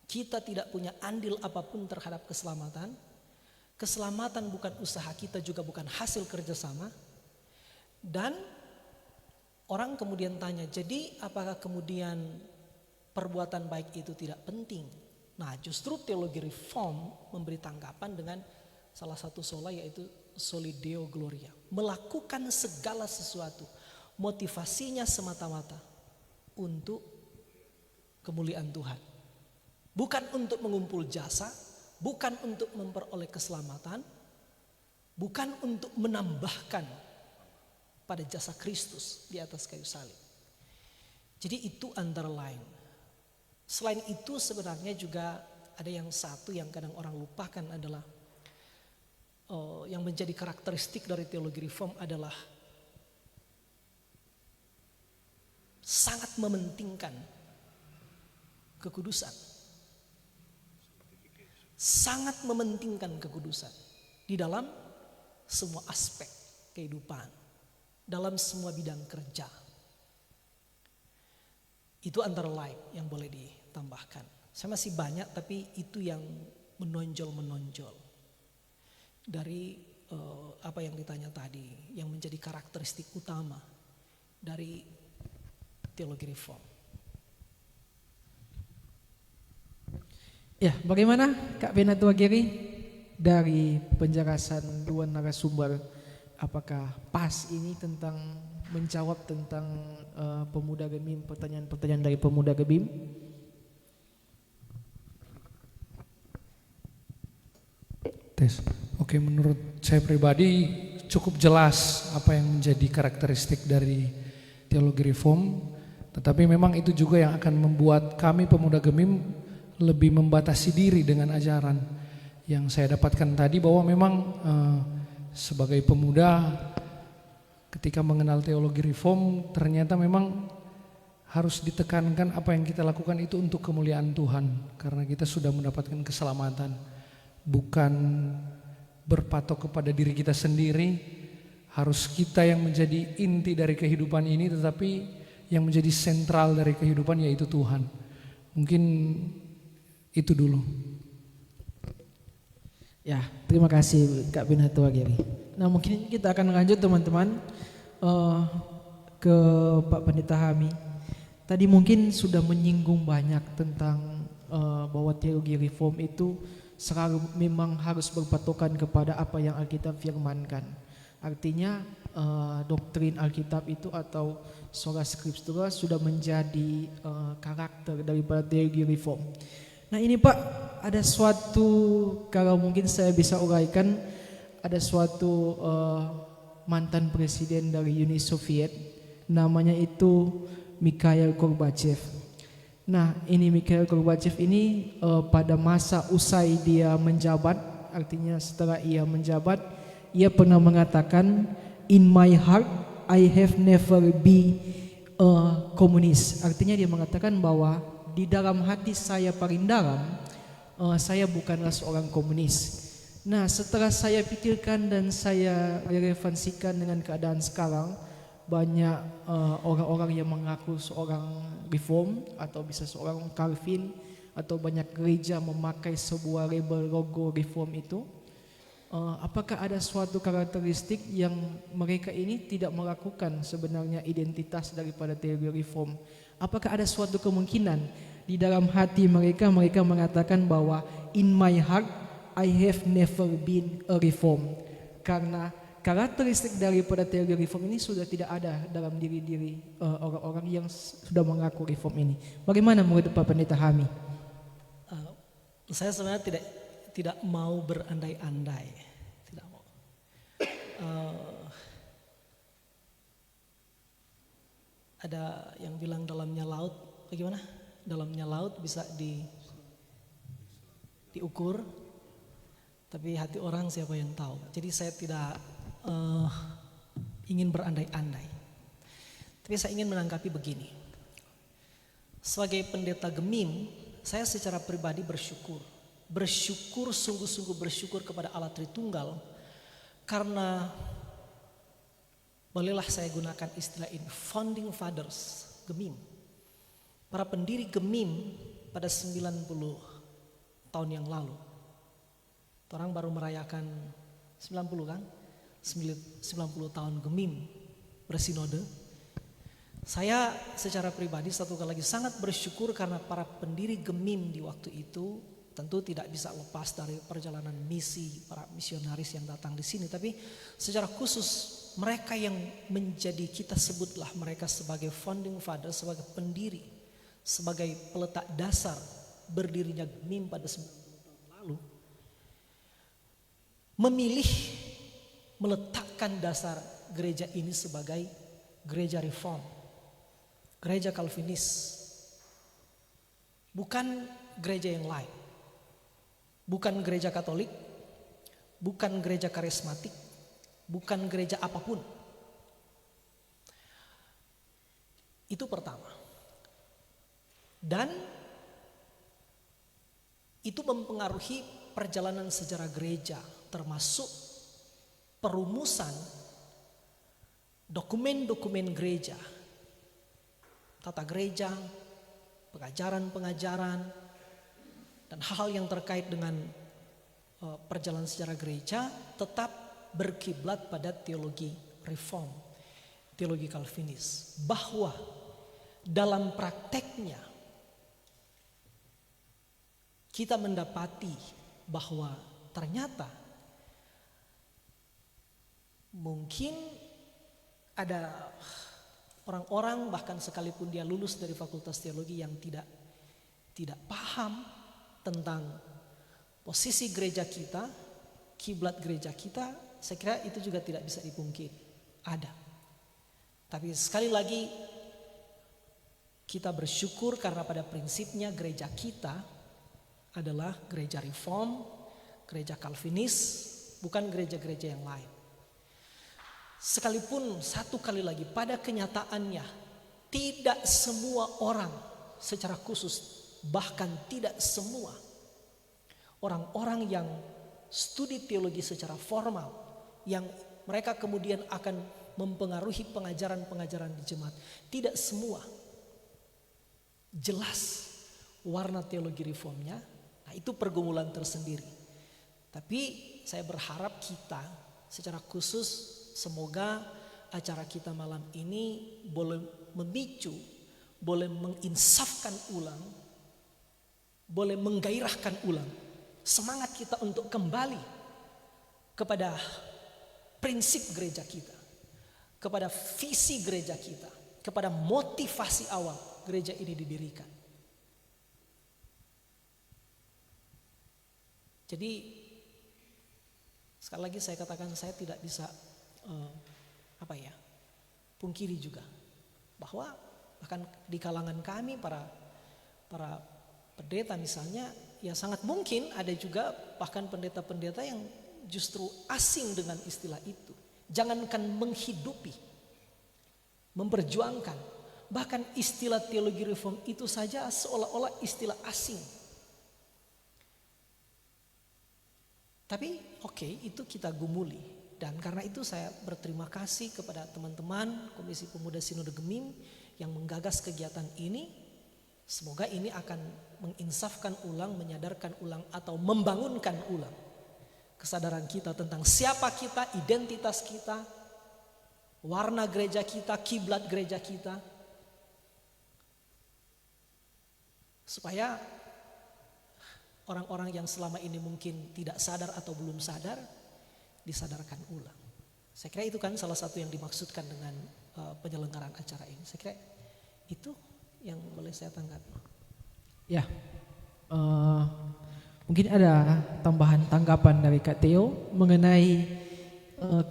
Kita tidak punya andil apapun terhadap keselamatan. Keselamatan bukan usaha kita, juga bukan hasil kerjasama. Dan orang kemudian tanya, jadi apakah kemudian perbuatan baik itu tidak penting? Nah, justru teologi reform memberi tanggapan dengan salah satu sola, yaitu soli Deo Gloria. Melakukan segala sesuatu, motivasinya semata-mata untuk kemuliaan Tuhan. Bukan untuk mengumpul jasa, bukan untuk memperoleh keselamatan, bukan untuk menambahkan pada jasa Kristus di atas kayu salib. Jadi itu antara lain. Selain itu sebenarnya juga ada yang satu yang kadang orang lupakan adalah yang menjadi karakteristik dari teologi reform adalah sangat mementingkan kekudusan. Sangat mementingkan kekudusan di dalam semua aspek kehidupan, dalam semua bidang kerja. Itu antara lain yang boleh ditambahkan. Saya masih banyak, tapi itu yang menonjol dari apa yang ditanya tadi, yang menjadi karakteristik utama dari teologi reform. Ya, bagaimana Kak Benatua Giri dari penjelasan dua narasumber, apakah pas ini tentang menjawab tentang pemuda Gemim, pertanyaan-pertanyaan dari pemuda Gemim? Tes. Oke, menurut saya pribadi cukup jelas apa yang menjadi karakteristik dari teologi reform, tetapi memang itu juga yang akan membuat kami pemuda Gemim lebih membatasi diri dengan ajaran yang saya dapatkan tadi, bahwa memang sebagai pemuda ketika mengenal teologi reform ternyata memang harus ditekankan apa yang kita lakukan itu untuk kemuliaan Tuhan, karena kita sudah mendapatkan keselamatan, bukan berpatok kepada diri kita sendiri. Harus kita yang menjadi inti dari kehidupan ini, tetapi yang menjadi sentral dari kehidupan yaitu Tuhan. Mungkin itu dulu. Ya, terima kasih Kak Benatua Giri. Nah, mungkin kita akan lanjut teman-teman ke Pak Pendeta Hami. Tadi mungkin sudah menyinggung banyak tentang bahwa teologi reform itu selalu memang harus berpatokan kepada apa yang Alkitab firmankan. Artinya doktrin Alkitab itu atau sola scriptura sudah menjadi karakter daripada teologi reform. Nah ini Pak, ada suatu, kalau mungkin saya bisa uraikan, ada suatu mantan presiden dari Uni Soviet, namanya itu Mikhail Gorbachev. Nah ini Mikhail Gorbachev ini pada masa usai dia menjabat, artinya setelah ia menjabat, ia pernah mengatakan, in my heart I have never be a communist. Artinya dia mengatakan bahwa di dalam hati saya paling dalam, saya bukanlah seorang komunis. Nah, setelah saya pikirkan dan saya relevansikan dengan keadaan sekarang, banyak orang-orang yang mengaku seorang reform atau bisa seorang Calvin, atau banyak gereja memakai sebuah label logo reform itu. Apakah ada suatu karakteristik yang mereka ini tidak melakukan sebenarnya identitas daripada teologi reform? Apakah ada suatu kemungkinan di dalam hati mereka mengatakan bahwa in my heart I have never been a reform, karena karakteristik daripada teologi reform ini sudah tidak ada dalam diri orang-orang yang sudah mengaku reform ini. Bagaimana menurut Pak Pendeta Hami? Saya sebenarnya tidak mau berandai-andai, tidak mau. Ada yang bilang dalamnya laut, bagaimana? Dalamnya laut bisa diukur, tapi hati orang siapa yang tahu. Jadi saya tidak ingin berandai-andai, tapi saya ingin menanggapi begini. Sebagai pendeta Gemim, saya secara pribadi bersyukur sungguh-sungguh bersyukur kepada Allah Tritunggal, karena bolehlah saya gunakan istilah ini, founding fathers Gemim, para pendiri Gemim pada 90 tahun yang lalu. Orang baru merayakan 90 kan? 90 tahun Gemim bersinode. Saya secara pribadi satu kali lagi sangat bersyukur karena para pendiri Gemim di waktu itu tentu tidak bisa lepas dari perjalanan misi para misionaris yang datang di sini, tapi secara khusus mereka yang menjadi, kita sebutlah mereka sebagai founding father, sebagai pendiri, sebagai peletak dasar berdirinya Gemim pada 90 tahun lalu, memilih meletakkan dasar gereja ini sebagai gereja reform, gereja Calvinis, bukan gereja yang lain, bukan gereja Katolik, bukan gereja karismatik, bukan gereja apapun. Itu pertama. Dan itu mempengaruhi perjalanan sejarah gereja, termasuk perumusan dokumen-dokumen gereja, tata gereja, pengajaran-pengajaran, dan hal-hal yang terkait dengan perjalanan sejarah gereja tetap berkiblat pada teologi reform, teologi Calvinis, bahwa dalam prakteknya kita mendapati bahwa ternyata mungkin ada orang-orang bahkan sekalipun dia lulus dari fakultas teologi yang tidak paham tentang posisi gereja kita, kiblat gereja kita. Saya kira itu juga tidak bisa dipungkiri, ada. Tapi sekali lagi kita bersyukur karena pada prinsipnya gereja kita adalah gereja reform, gereja Calvinis, bukan gereja-gereja yang lain. Sekalipun satu kali lagi pada kenyataannya tidak semua orang secara khusus, bahkan tidak semua orang-orang yang studi teologi secara formal, yang mereka kemudian akan mempengaruhi pengajaran-pengajaran di jemaat, tidak semua jelas warna teologi reformnya. Nah, itu pergumulan tersendiri. Tapi saya berharap kita secara khusus, semoga acara kita malam ini boleh memicu, boleh menginsafkan ulang, boleh menggairahkan ulang semangat kita untuk kembali kepada prinsip gereja kita, kepada visi gereja kita, kepada motivasi awal gereja ini didirikan. Jadi sekali lagi saya katakan, saya tidak bisa pungkiri juga bahwa bahkan di kalangan kami para pendeta misalnya, ya sangat mungkin ada juga bahkan pendeta-pendeta yang justru asing dengan istilah itu. Jangankan menghidupi, memperjuangkan, bahkan istilah teologi reform itu saja seolah-olah istilah asing. Tapi oke, itu kita gumuli. Dan karena itu saya berterima kasih kepada teman-teman Komisi Pemuda Sinode Gemim yang menggagas kegiatan ini. Semoga ini akan menginsafkan ulang, menyadarkan ulang atau membangunkan ulang kesadaran kita tentang siapa kita, identitas kita, warna gereja kita, kiblat gereja kita. Supaya orang-orang yang selama ini mungkin tidak sadar atau belum sadar, disadarkan ulang. Saya kira itu kan salah satu yang dimaksudkan dengan penyelenggaraan acara ini. Saya kira itu yang boleh saya tanggapi. Ya, mungkin ada tambahan tanggapan dari Kak Theo mengenai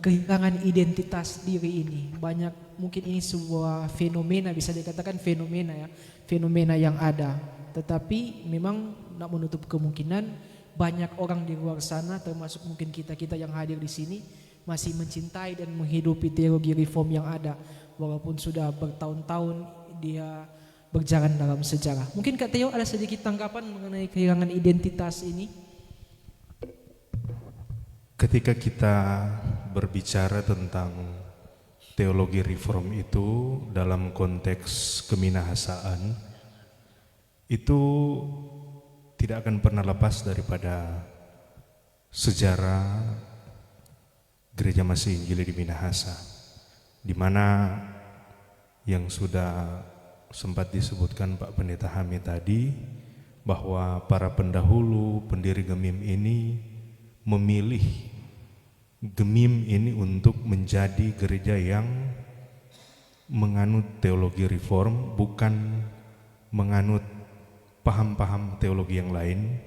kehilangan identitas diri ini. Banyak, mungkin ini sebuah fenomena, bisa dikatakan fenomena ya, fenomena yang ada. Tetapi memang tak menutup kemungkinan banyak orang di luar sana, termasuk mungkin kita-kita yang hadir di sini, masih mencintai dan menghidupi teologi reform yang ada, walaupun sudah bertahun-tahun dia berjalan dalam sejarah. Mungkin Kak Theo ada sedikit tanggapan mengenai kehilangan identitas ini? Ketika kita berbicara tentang teologi reform itu dalam konteks keminahasaan, itu tidak akan pernah lepas daripada sejarah Gereja Masih Injili di Minahasa, di mana yang sudah sempat disebutkan Pak Pendeta Hamid tadi, bahwa para pendahulu pendiri Gemim ini memilih Gemim ini untuk menjadi gereja yang menganut teologi reform, bukan menganut paham-paham teologi yang lain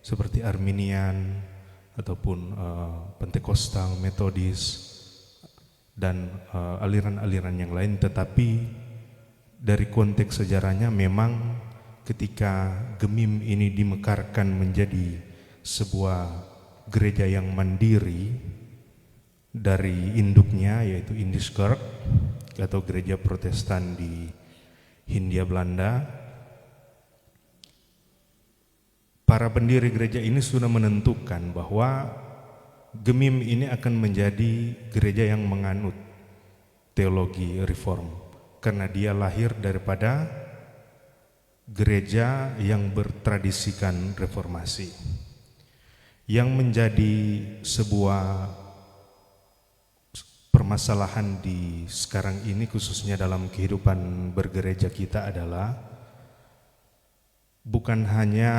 seperti Arminian ataupun Pentekostal, Metodis dan aliran-aliran yang lain. Tetapi dari konteks sejarahnya memang ketika Gemim ini dimekarkan menjadi sebuah gereja yang mandiri dari induknya, yaitu Indiskerk atau gereja Protestan di Hindia Belanda, para pendiri gereja ini sudah menentukan bahwa Gemim ini akan menjadi gereja yang menganut teologi reform, karena dia lahir daripada gereja yang bertradisikan reformasi. Yang menjadi sebuah permasalahan di sekarang ini, khususnya dalam kehidupan bergereja kita, adalah bukan hanya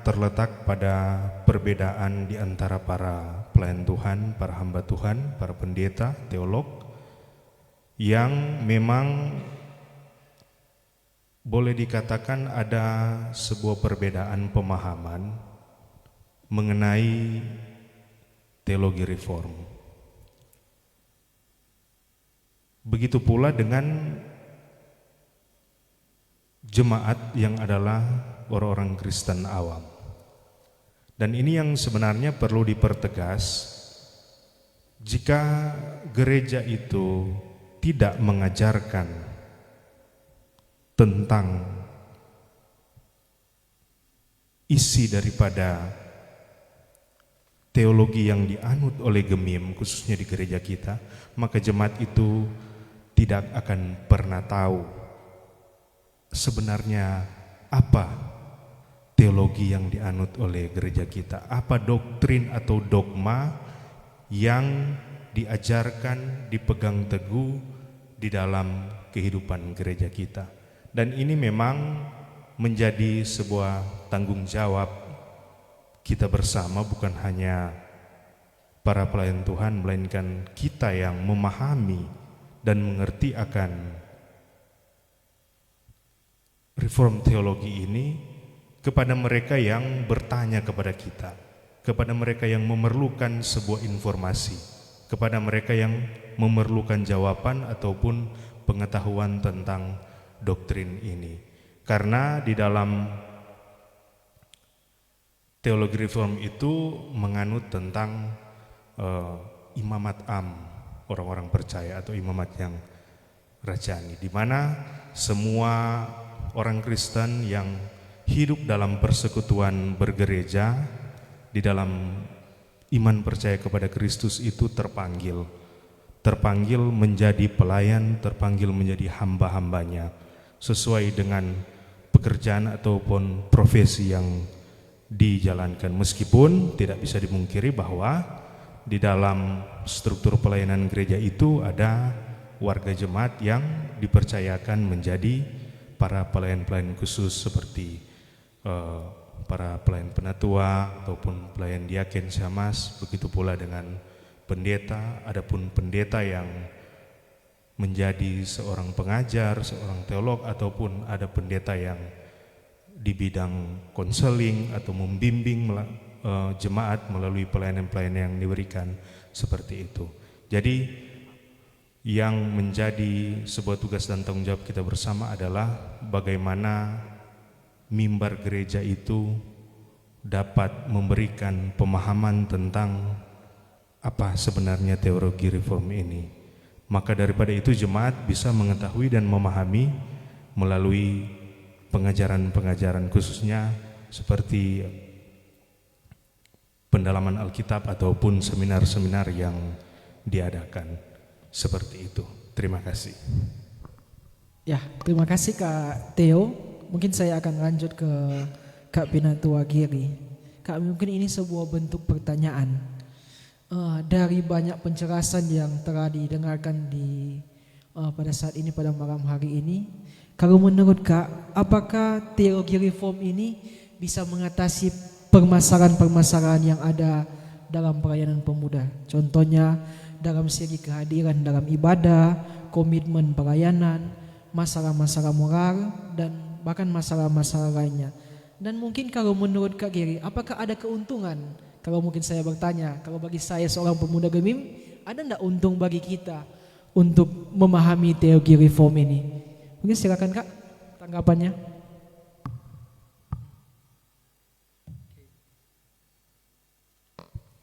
terletak pada perbedaan di antara para pelayan Tuhan, para hamba Tuhan, para pendeta, teolog, yang memang boleh dikatakan ada sebuah perbedaan pemahaman mengenai teologi reform. Begitu pula dengan jemaat yang adalah orang-orang Kristen awam. Dan ini yang sebenarnya perlu dipertegas. Jika gereja itu tidak mengajarkan tentang isi daripada teologi yang dianut oleh Gemim, khususnya di gereja kita, maka jemaat itu tidak akan pernah tahu sebenarnya apa teologi yang dianut oleh gereja kita, apa doktrin atau dogma yang diajarkan, dipegang teguh di dalam kehidupan gereja kita. Dan ini memang menjadi sebuah tanggung jawab kita bersama, bukan hanya para pelayan Tuhan, melainkan kita yang memahami dan mengerti akan reform teologi ini, kepada mereka yang bertanya kepada kita, kepada mereka yang memerlukan sebuah informasi, kepada mereka yang memerlukan jawaban ataupun pengetahuan tentang doktrin ini. Karena di dalam teologi reform itu menganut tentang imamat am, orang-orang percaya, atau imamat yang rajani, di mana semua orang Kristen yang hidup dalam persekutuan bergereja di dalam iman percaya kepada Kristus itu terpanggil menjadi pelayan, terpanggil menjadi hamba-hambanya sesuai dengan pekerjaan ataupun profesi yang dijalankan. Meskipun tidak bisa dimungkiri bahwa di dalam struktur pelayanan gereja itu ada warga jemaat yang dipercayakan menjadi para pelayan-pelayan khusus seperti para pelayan penatua ataupun pelayan diaken syamas, begitu pula dengan pendeta. Adapun pendeta yang menjadi seorang pengajar, seorang teolog, ataupun ada pendeta yang di bidang konseling atau membimbing jemaat melalui pelayanan-pelayanan yang diberikan seperti itu. Jadi yang menjadi sebuah tugas dan tanggung jawab kita bersama adalah bagaimana mimbar gereja itu dapat memberikan pemahaman tentang apa sebenarnya teologi reform ini. Maka daripada itu jemaat bisa mengetahui dan memahami melalui pengajaran-pengajaran khususnya seperti pendalaman Alkitab ataupun seminar-seminar yang diadakan. Seperti itu. Terima kasih. Ya, terima kasih Kak Theo. Mungkin saya akan lanjut ke Kak Pinatua Giri. Kak, mungkin ini sebuah bentuk pertanyaan. Dari banyak penjelasan yang telah didengarkan pada saat ini, pada malam hari ini, kalau menurut Kak, apakah teologi reform ini bisa mengatasi permasalahan-permasalahan yang ada dalam pelayanan pemuda? Contohnya dalam segi kehadiran dalam ibadah, komitmen pelayanan, masalah-masalah moral, dan bahkan masalah-masalah lainnya. Dan mungkin kalau menurut Kak Giri, apakah ada keuntungan? Kalau mungkin saya bertanya, kalau bagi saya seorang pemuda Gemim, ada enggak untung bagi kita untuk memahami teologi reform ini? Mungkin silakan Kak, tanggapannya.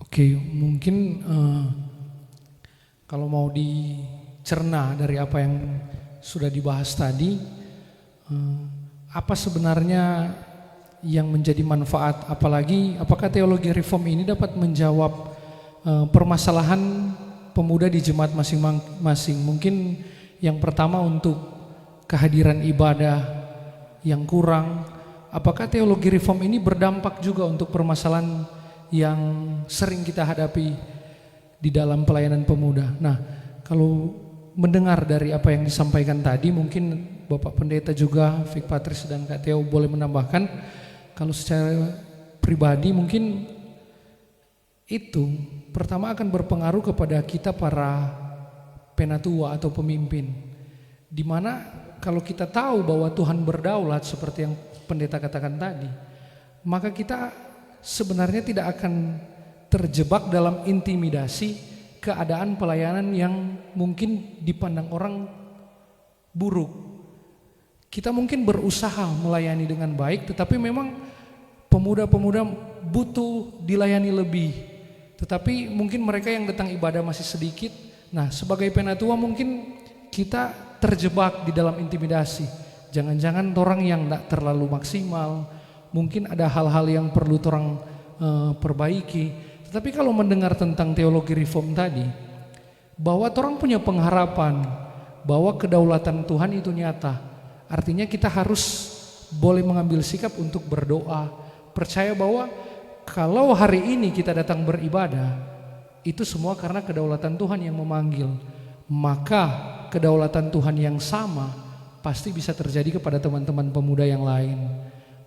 Oke, mungkin kalau mau dicerna dari apa yang sudah dibahas tadi, apa sebenarnya yang menjadi manfaat, apalagi apakah teologi reform ini dapat menjawab permasalahan pemuda di jemaat masing-masing. Mungkin yang pertama untuk kehadiran ibadah yang kurang, apakah teologi reform ini berdampak juga untuk permasalahan yang sering kita hadapi di dalam pelayanan pemuda. Nah, kalau mendengar dari apa yang disampaikan tadi, mungkin Bapak Pendeta juga, Fik Patris dan Kak Theo boleh menambahkan. Kalau secara pribadi mungkin itu pertama akan berpengaruh kepada kita para penatua atau pemimpin. Dimana kalau kita tahu bahwa Tuhan berdaulat seperti yang pendeta katakan tadi, maka kita sebenarnya tidak akan terjebak dalam intimidasi keadaan pelayanan yang mungkin dipandang orang buruk. Kita mungkin berusaha melayani dengan baik, tetapi memang pemuda-pemuda butuh dilayani lebih. Tetapi mungkin mereka yang datang ibadah masih sedikit. Nah, sebagai penatua mungkin kita terjebak di dalam intimidasi. Jangan-jangan orang yang tidak terlalu maksimal, mungkin ada hal-hal yang perlu orang perbaiki. Tetapi kalau mendengar tentang teologi reform tadi, bahwa orang punya pengharapan bahwa kedaulatan Tuhan itu nyata. Artinya kita harus boleh mengambil sikap untuk berdoa, percaya bahwa kalau hari ini kita datang beribadah, itu semua karena kedaulatan Tuhan yang memanggil. Maka kedaulatan Tuhan yang sama pasti bisa terjadi kepada teman-teman pemuda yang lain.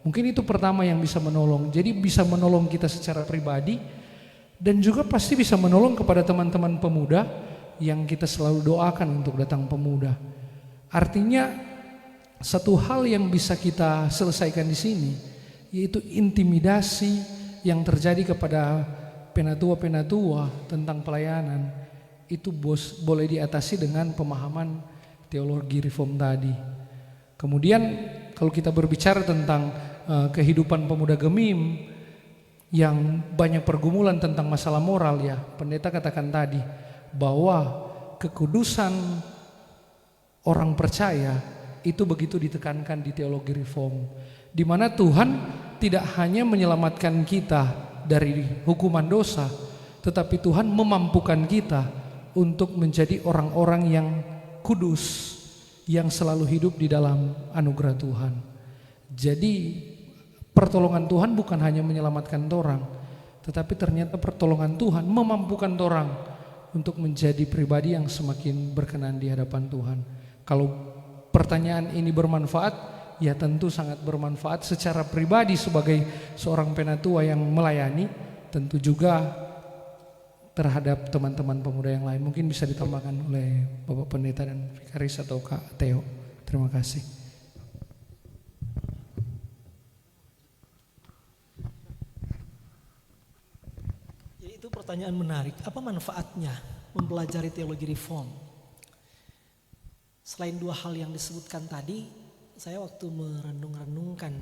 Mungkin itu pertama yang bisa menolong. Jadi bisa menolong kita secara pribadi, dan juga pasti bisa menolong kepada teman-teman pemuda yang kita selalu doakan untuk datang pemuda. Artinya satu hal yang bisa kita selesaikan di sini, yaitu intimidasi yang terjadi kepada penatua-penatua tentang pelayanan, itu boleh diatasi dengan pemahaman teologi reform tadi. Kemudian kalau kita berbicara tentang kehidupan pemuda Gemim yang banyak pergumulan tentang masalah moral, ya pendeta katakan tadi bahwa kekudusan orang percaya itu begitu ditekankan di teologi reform, di mana Tuhan tidak hanya menyelamatkan kita dari hukuman dosa, tetapi Tuhan memampukan kita untuk menjadi orang-orang yang kudus, yang selalu hidup di dalam anugerah Tuhan. Jadi pertolongan Tuhan bukan hanya menyelamatkan orang, tetapi ternyata pertolongan Tuhan memampukan orang untuk menjadi pribadi yang semakin berkenan di hadapan Tuhan. Kalau pertanyaan ini bermanfaat, ya tentu sangat bermanfaat secara pribadi sebagai seorang penatua yang melayani, tentu juga terhadap teman-teman pemuda yang lain. Mungkin bisa ditambahkan oleh Bapak Pendeta dan Vikaris atau Kak Theo. Terima kasih. Jadi itu pertanyaan menarik. Apa manfaatnya mempelajari teologi reform? Selain dua hal yang disebutkan tadi, saya waktu merenung-renungkan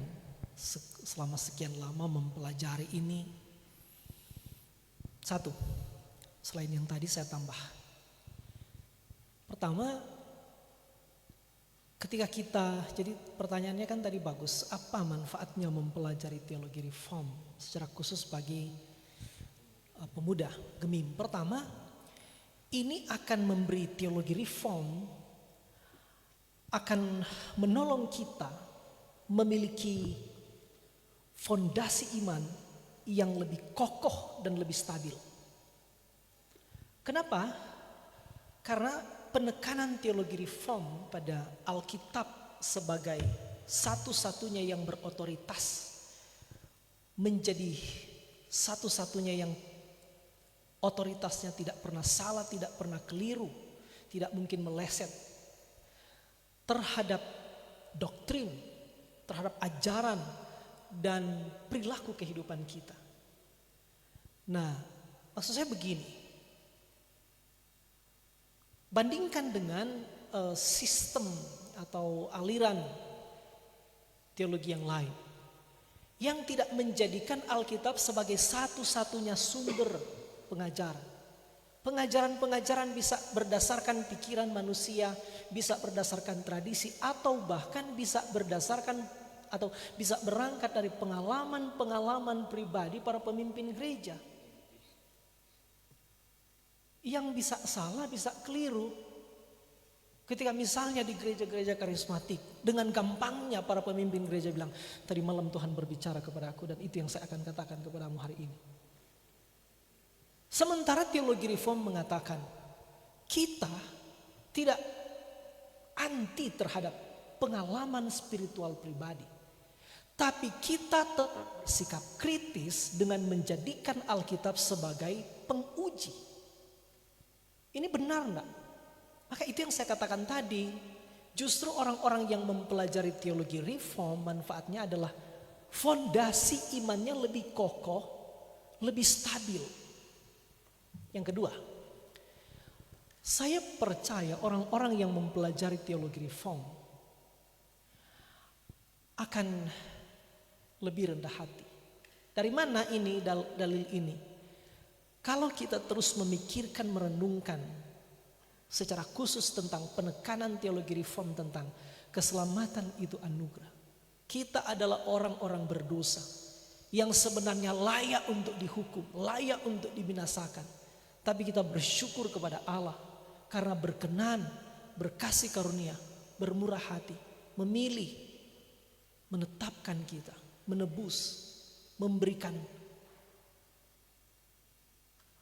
selama sekian lama mempelajari ini, satu, selain yang tadi saya tambah. Pertama, ketika jadi pertanyaannya kan tadi bagus, apa manfaatnya mempelajari teologi reform secara khusus bagi pemuda Gemim? Pertama, ini akan memberi teologi reform, akan menolong kita memiliki fondasi iman yang lebih kokoh dan lebih stabil. Kenapa? Karena penekanan teologi reform pada Alkitab sebagai satu-satunya yang berotoritas, menjadi satu-satunya yang otoritasnya tidak pernah salah, tidak pernah keliru, tidak mungkin meleset terhadap doktrin, terhadap ajaran dan perilaku kehidupan kita. Nah, maksud saya begini. Bandingkan dengan sistem atau aliran teologi yang lain yang tidak menjadikan Alkitab sebagai satu-satunya sumber pengajaran. Pengajaran-pengajaran bisa berdasarkan pikiran manusia, bisa berdasarkan tradisi, atau bahkan bisa berdasarkan atau bisa berangkat dari pengalaman-pengalaman pribadi para pemimpin gereja. Yang bisa salah, bisa keliru. Ketika misalnya di gereja-gereja karismatik, dengan gampangnya para pemimpin gereja bilang, tadi malam Tuhan berbicara kepada aku dan itu yang saya akan katakan kepadamu hari ini. Sementara teologi reform mengatakan, kita tidak anti terhadap pengalaman spiritual pribadi. Tapi kita bersikap kritis dengan menjadikan Alkitab sebagai penguji. Ini benar enggak? Maka itu yang saya katakan tadi. Justru orang-orang yang mempelajari teologi reform, manfaatnya adalah fondasi imannya lebih kokoh, lebih stabil. Yang kedua, saya percaya orang-orang yang mempelajari teologi reform akan lebih rendah hati. Dari mana ini dalil ini? Kalau kita terus memikirkan, merenungkan secara khusus tentang penekanan teologi reform tentang keselamatan itu anugerah. Kita adalah orang-orang berdosa yang sebenarnya layak untuk dihukum, layak untuk dibinasakan. Tapi kita bersyukur kepada Allah karena berkenan, berkasih karunia, bermurah hati, memilih, menetapkan kita, menebus, memberikan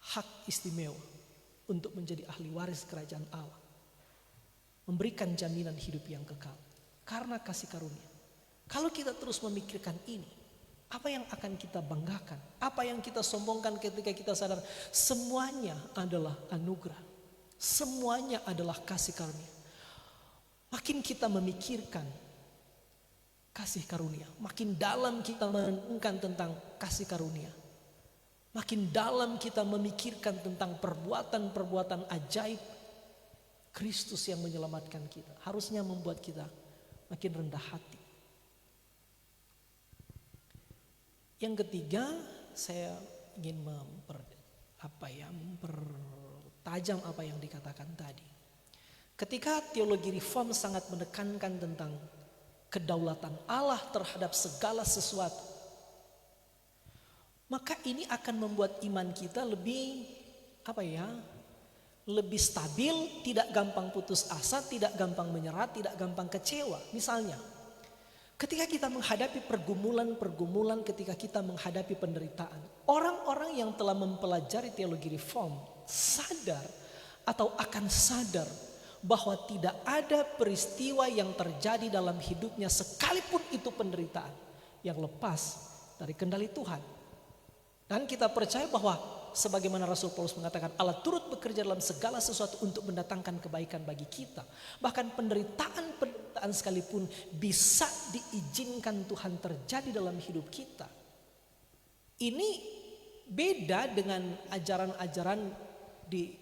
hak istimewa untuk menjadi ahli waris kerajaan Allah. Memberikan jaminan hidup yang kekal karena kasih karunia. Kalau kita terus memikirkan ini, apa yang akan kita banggakan? Apa yang kita sombongkan ketika kita sadar semuanya adalah anugerah. Semuanya adalah kasih karunia. Makin kita memikirkan kasih karunia, makin dalam kita merenungkan tentang kasih karunia, makin dalam kita memikirkan tentang perbuatan-perbuatan ajaib Kristus yang menyelamatkan kita. Harusnya membuat kita makin rendah hati. Yang ketiga, saya ingin mempertajam apa yang dikatakan tadi. Ketika teologi reform sangat menekankan tentang kedaulatan Allah terhadap segala sesuatu, maka ini akan membuat iman kita lebih lebih stabil, tidak gampang putus asa, tidak gampang menyerah, tidak gampang kecewa. Misalnya, ketika kita menghadapi pergumulan, ketika kita menghadapi penderitaan, orang-orang yang telah mempelajari teologi reform sadar atau akan sadar bahwa tidak ada peristiwa yang terjadi dalam hidupnya sekalipun itu penderitaan yang lepas dari kendali Tuhan. Dan kita percaya bahwa sebagaimana Rasul Paulus mengatakan, Allah turut bekerja dalam segala sesuatu untuk mendatangkan kebaikan bagi kita. Bahkan penderitaan sekalipun bisa diizinkan Tuhan terjadi dalam hidup kita. Ini beda dengan ajaran-ajaran di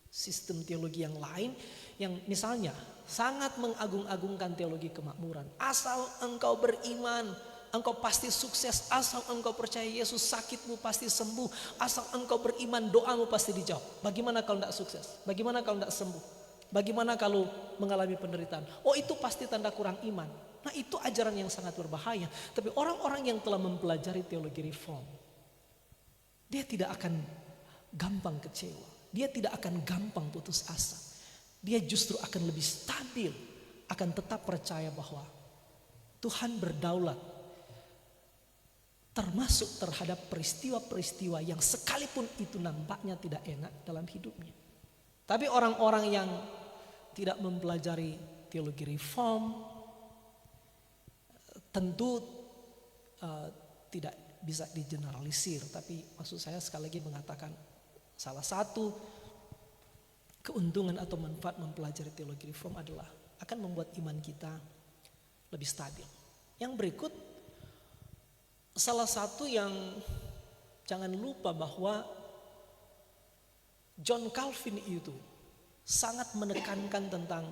sistem teologi yang lain yang misalnya sangat mengagung-agungkan teologi kemakmuran. Asal engkau beriman, engkau pasti sukses. Asal engkau percaya Yesus, sakitmu pasti sembuh. Asal engkau beriman, doamu pasti dijawab. Bagaimana kalau tidak sukses? Bagaimana kalau tidak sembuh? Bagaimana kalau mengalami penderitaan? Oh, itu pasti tanda kurang iman. Nah, itu ajaran yang sangat berbahaya. Tapi orang-orang yang telah mempelajari teologi reform, dia tidak akan gampang kecewa. Dia tidak akan gampang putus asa. Dia justru akan lebih stabil, akan tetap percaya bahwa Tuhan berdaulat, termasuk terhadap peristiwa-peristiwa yang sekalipun itu nampaknya tidak enak dalam hidupnya. Tapi orang-orang yang tidak mempelajari teologi reform tentu tidak bisa digeneralisir. Tapi maksud saya sekali lagi mengatakan, salah satu keuntungan atau manfaat mempelajari teologi reform adalah akan membuat iman kita lebih stabil. Yang berikut, salah satu yang jangan lupa bahwa John Calvin itu sangat menekankan tentang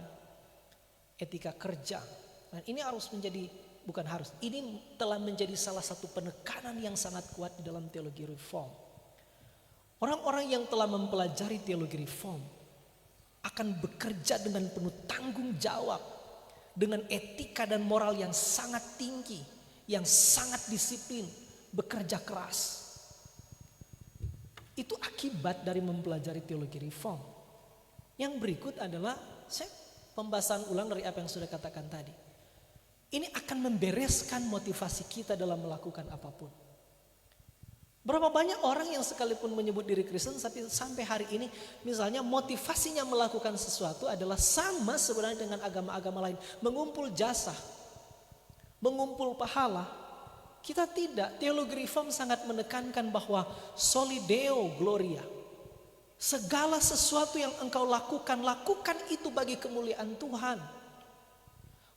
etika kerja. Dan ini harus menjadi, bukan harus, ini telah menjadi salah satu penekanan yang sangat kuat di dalam teologi reform. Orang-orang yang telah mempelajari teologi reform akan bekerja dengan penuh tanggung jawab, dengan etika dan moral yang sangat tinggi, yang sangat disiplin, bekerja keras. Itu akibat dari mempelajari teologi reform. Yang berikut adalah saya pembahasan ulang dari apa yang sudah katakan tadi. Ini akan membereskan motivasi kita dalam melakukan apapun. Berapa banyak orang yang sekalipun menyebut diri Kristen sampai hari ini misalnya motivasinya melakukan sesuatu adalah sama sebenarnya dengan agama-agama lain. Mengumpul jasa, mengumpul pahala. Kita tidak. Teologi reform sangat menekankan bahwa soli deo gloria. Segala sesuatu yang engkau lakukan, lakukan itu bagi kemuliaan Tuhan.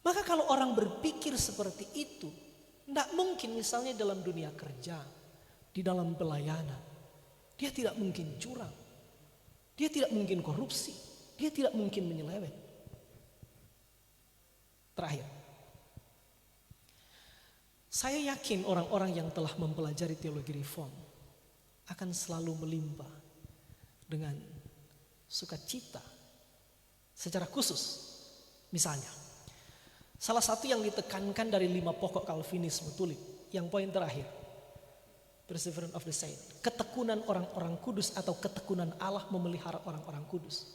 Maka kalau orang berpikir seperti itu, tidak mungkin misalnya dalam dunia kerja, di dalam pelayanan, dia tidak mungkin curang, dia tidak mungkin korupsi, dia tidak mungkin menyeleweng. Terakhir, saya yakin orang-orang yang telah mempelajari teologi reform akan selalu melimpah dengan sukacita secara khusus. Misalnya, salah satu yang ditekankan dari 5 pokok Calvinisme tulip, yang poin terakhir, perseverance of the saint, ketekunan orang-orang kudus atau ketekunan Allah memelihara orang-orang kudus.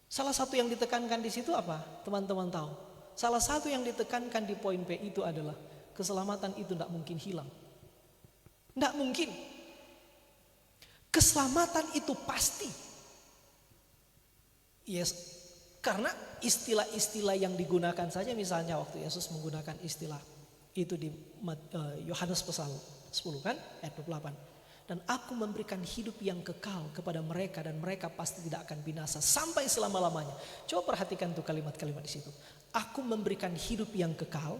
Salah satu yang ditekankan di situ apa? Teman-teman tahu? Salah satu yang ditekankan di poin P itu adalah keselamatan itu tidak mungkin hilang. Tidak mungkin. Keselamatan itu pasti. Yes, karena istilah-istilah yang digunakan saja, misalnya waktu Yesus menggunakan istilah itu di Yohanes pasal 10 kan, ayat 28. Dan aku memberikan hidup yang kekal kepada mereka dan mereka pasti tidak akan binasa sampai selama-lamanya. Coba perhatikan tuh kalimat-kalimat di situ. Aku memberikan hidup yang kekal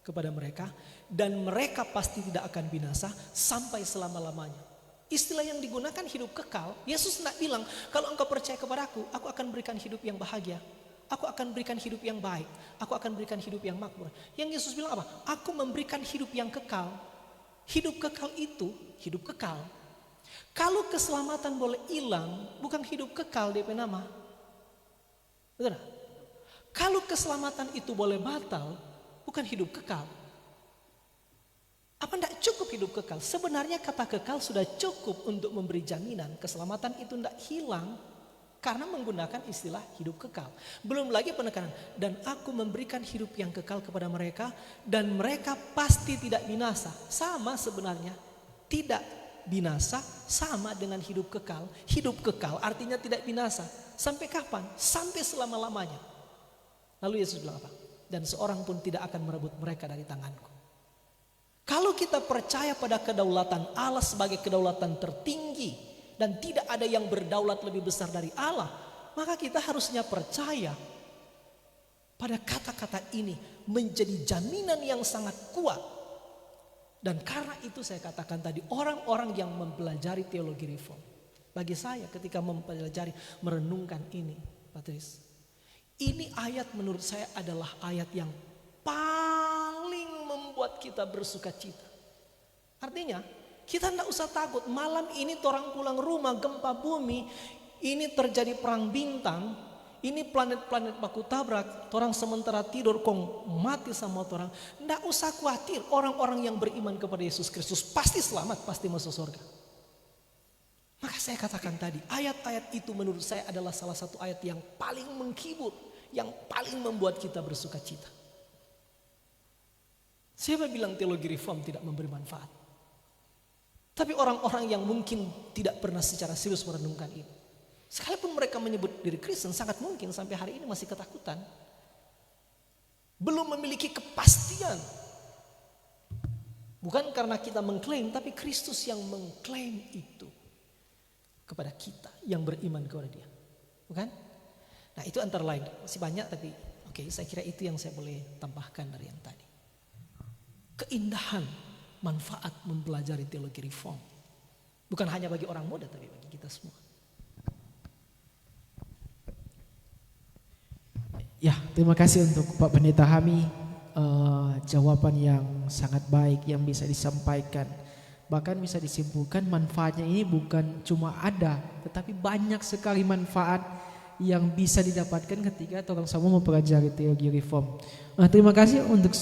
kepada mereka dan mereka pasti tidak akan binasa sampai selama-lamanya. Istilah yang digunakan hidup kekal, Yesus tidak bilang kalau engkau percaya kepadaku, aku akan berikan hidup yang bahagia. Aku akan berikan hidup yang baik. Aku akan berikan hidup yang makmur. Yang Yesus bilang apa? Aku memberikan hidup yang kekal. Hidup kekal itu hidup kekal. Kalau keselamatan boleh hilang, bukan hidup kekal DP nama. Betul? Kalau keselamatan itu boleh batal, bukan hidup kekal. Apa tidak cukup hidup kekal? Sebenarnya kata kekal sudah cukup untuk memberi jaminan keselamatan itu tidak hilang karena menggunakan istilah hidup kekal. Belum lagi penekanan, dan aku memberikan hidup yang kekal kepada mereka dan mereka pasti tidak binasa. Sama sebenarnya, tidak binasa sama dengan hidup kekal. Hidup kekal artinya tidak binasa. Sampai kapan? Sampai selama-lamanya. Lalu Yesus bilang apa? Dan seorang pun tidak akan merebut mereka dari tanganku. Kalau kita percaya pada kedaulatan Allah sebagai kedaulatan tertinggi dan tidak ada yang berdaulat lebih besar dari Allah, maka kita harusnya percaya pada kata-kata ini menjadi jaminan yang sangat kuat. Dan karena itu saya katakan tadi, orang-orang yang mempelajari teologi reform, bagi saya ketika mempelajari, merenungkan ini, Patris, ini ayat menurut saya adalah ayat yang paling membuat kita bersuka cita. Artinya kita tidak usah takut malam ini orang pulang rumah gempa bumi, ini terjadi perang bintang, ini planet-planet baku tabrak, orang sementara tidur kong mati sama orang. Tidak usah khawatir, orang-orang yang beriman kepada Yesus Kristus pasti selamat, pasti masuk surga. Maka saya katakan tadi, ayat-ayat itu menurut saya adalah salah satu ayat yang paling menghibur, yang paling membuat kita bersuka cita. Siapa bilang teologi reform tidak memberi manfaat? Tapi orang-orang yang mungkin tidak pernah secara serius merenungkan ini, sekalipun mereka menyebut diri Kristen, sangat mungkin sampai hari ini masih ketakutan, belum memiliki kepastian. Bukan karena kita mengklaim, tapi Kristus yang mengklaim itu kepada kita yang beriman kepada Dia, bukan? Nah itu antara lain, masih banyak tapi oke, saya kira itu yang saya boleh tambahkan dari yang tadi. Keindahan, manfaat mempelajari teologi reform. Bukan hanya bagi orang muda, tapi bagi kita semua. Ya, terima kasih untuk Pak Pendeta Hami. Jawaban yang sangat baik yang bisa disampaikan. Bahkan bisa disimpulkan manfaatnya ini bukan cuma ada, tetapi banyak sekali manfaat yang bisa didapatkan ketika orang sama mempelajari teologi reform. Nah, terima kasih untuk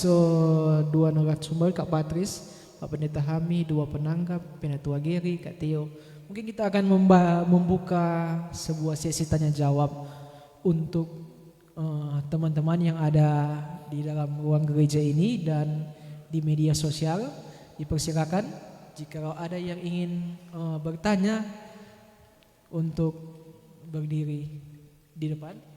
dua narasumber, Kak Patris, Pak Pendeta Hami, dua penanggap, Pendeta Geri, Kak Theo. Mungkin kita akan membuka sebuah sesi tanya jawab untuk teman-teman yang ada di dalam ruang gereja ini dan di media sosial. Dipersilakan jika ada yang ingin bertanya untuk berdiri di depan.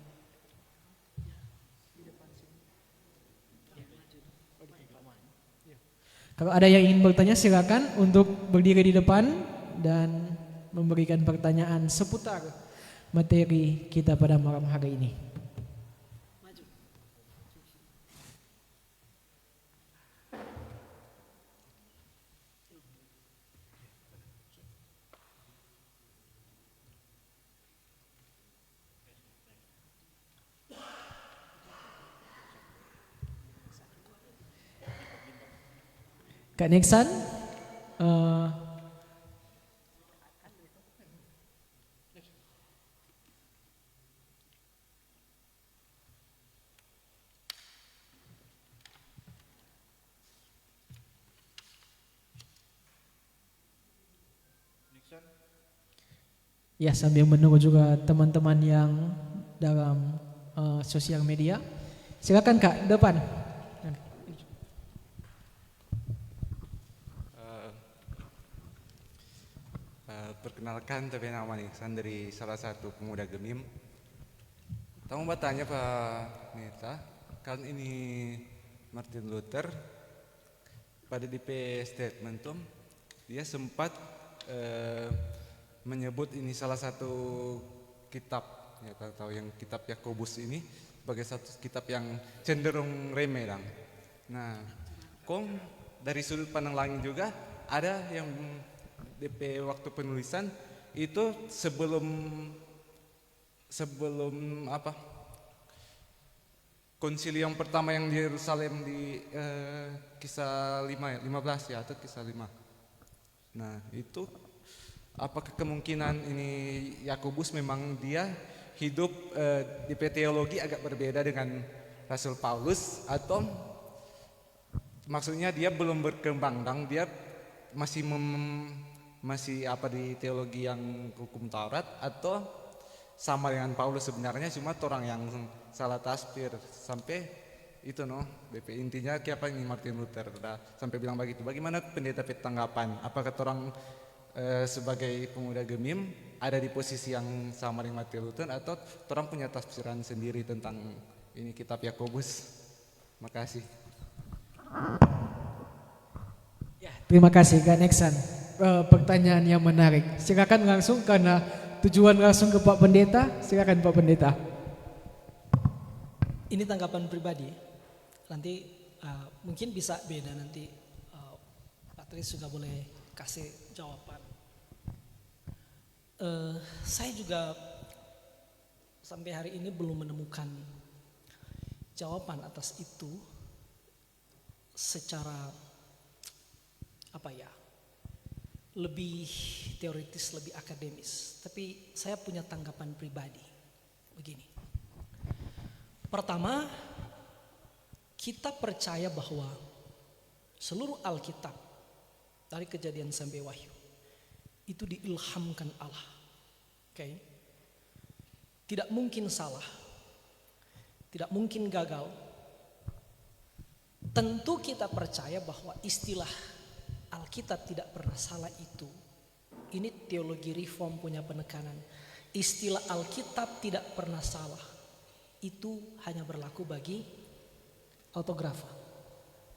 Kalau ada yang ingin bertanya silakan untuk berdiri di depan dan memberikan pertanyaan seputar materi kita pada malam hari ini. Kak Nexan, ya sambil menunggu juga teman-teman yang dalam sosial media, silakan Kak depan. Perkenalkan, tapi nama Nixon dari salah satu pemuda Gemim. Tahu mau bertanya Pak Neta, kan ini Martin Luther pada DP statement tuh dia sempat menyebut ini salah satu kitab, ya tahu yang kitab Yakobus ini sebagai satu kitab yang cenderung remeh dong. Nah, kok dari sudut pandang lain juga ada yang DP waktu penulisan itu sebelum apa konsili yang pertama yang di Yerusalem di kisah 15 ya atau kisah 5. Nah itu apakah kemungkinan ini Yakobus memang dia hidup DP teologi agak berbeda dengan Rasul Paulus atau maksudnya dia belum berkembang dan dia masih masih apa di teologi yang hukum Taurat, atau sama dengan Paulus sebenarnya, cuma orang yang salah tafsir sampai itu BP intinya kayak apa ini Martin Luther udah sampai bilang begitu. Bagaimana pendeta tanggapan? Apakah orang sebagai pemuda Gemim ada di posisi yang sama dengan Martin Luther, atau orang punya tafsiran sendiri tentang ini kitab Yakobus? Makasih. Ya, terima kasih Kak Nexan. Pertanyaan yang menarik. Silakan langsung karena tujuan langsung ke Pak Pendeta. Silakan Pak Pendeta. Ini tanggapan pribadi. Nanti mungkin bisa beda nanti. Pak Tris juga boleh kasih jawaban. Saya juga sampai hari ini belum menemukan jawaban atas itu secara lebih teoritis, lebih akademis. Tapi saya punya tanggapan pribadi begini. Pertama, kita percaya bahwa seluruh Alkitab dari Kejadian sampai Wahyu itu diilhamkan Allah. Oke. Tidak mungkin salah. Tidak mungkin gagal. Tentu kita percaya bahwa istilah Alkitab tidak pernah salah itu. Ini teologi reform punya penekanan. Istilah Alkitab tidak pernah salah. Itu hanya berlaku bagi autografa,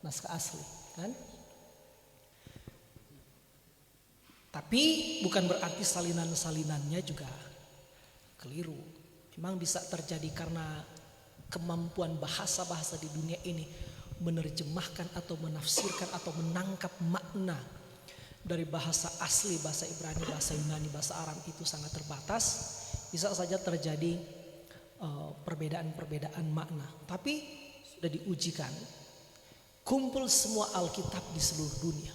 naskah asli, kan? Tapi bukan berarti salinan-salinannya juga keliru. Memang bisa terjadi karena kemampuan bahasa-bahasa di dunia ini menerjemahkan atau menafsirkan atau menangkap makna dari bahasa asli, bahasa Ibrani, bahasa Yunani, bahasa Aram itu sangat terbatas. Bisa saja terjadi perbedaan-perbedaan makna. Tapi sudah diujikan, kumpul semua Alkitab di seluruh dunia.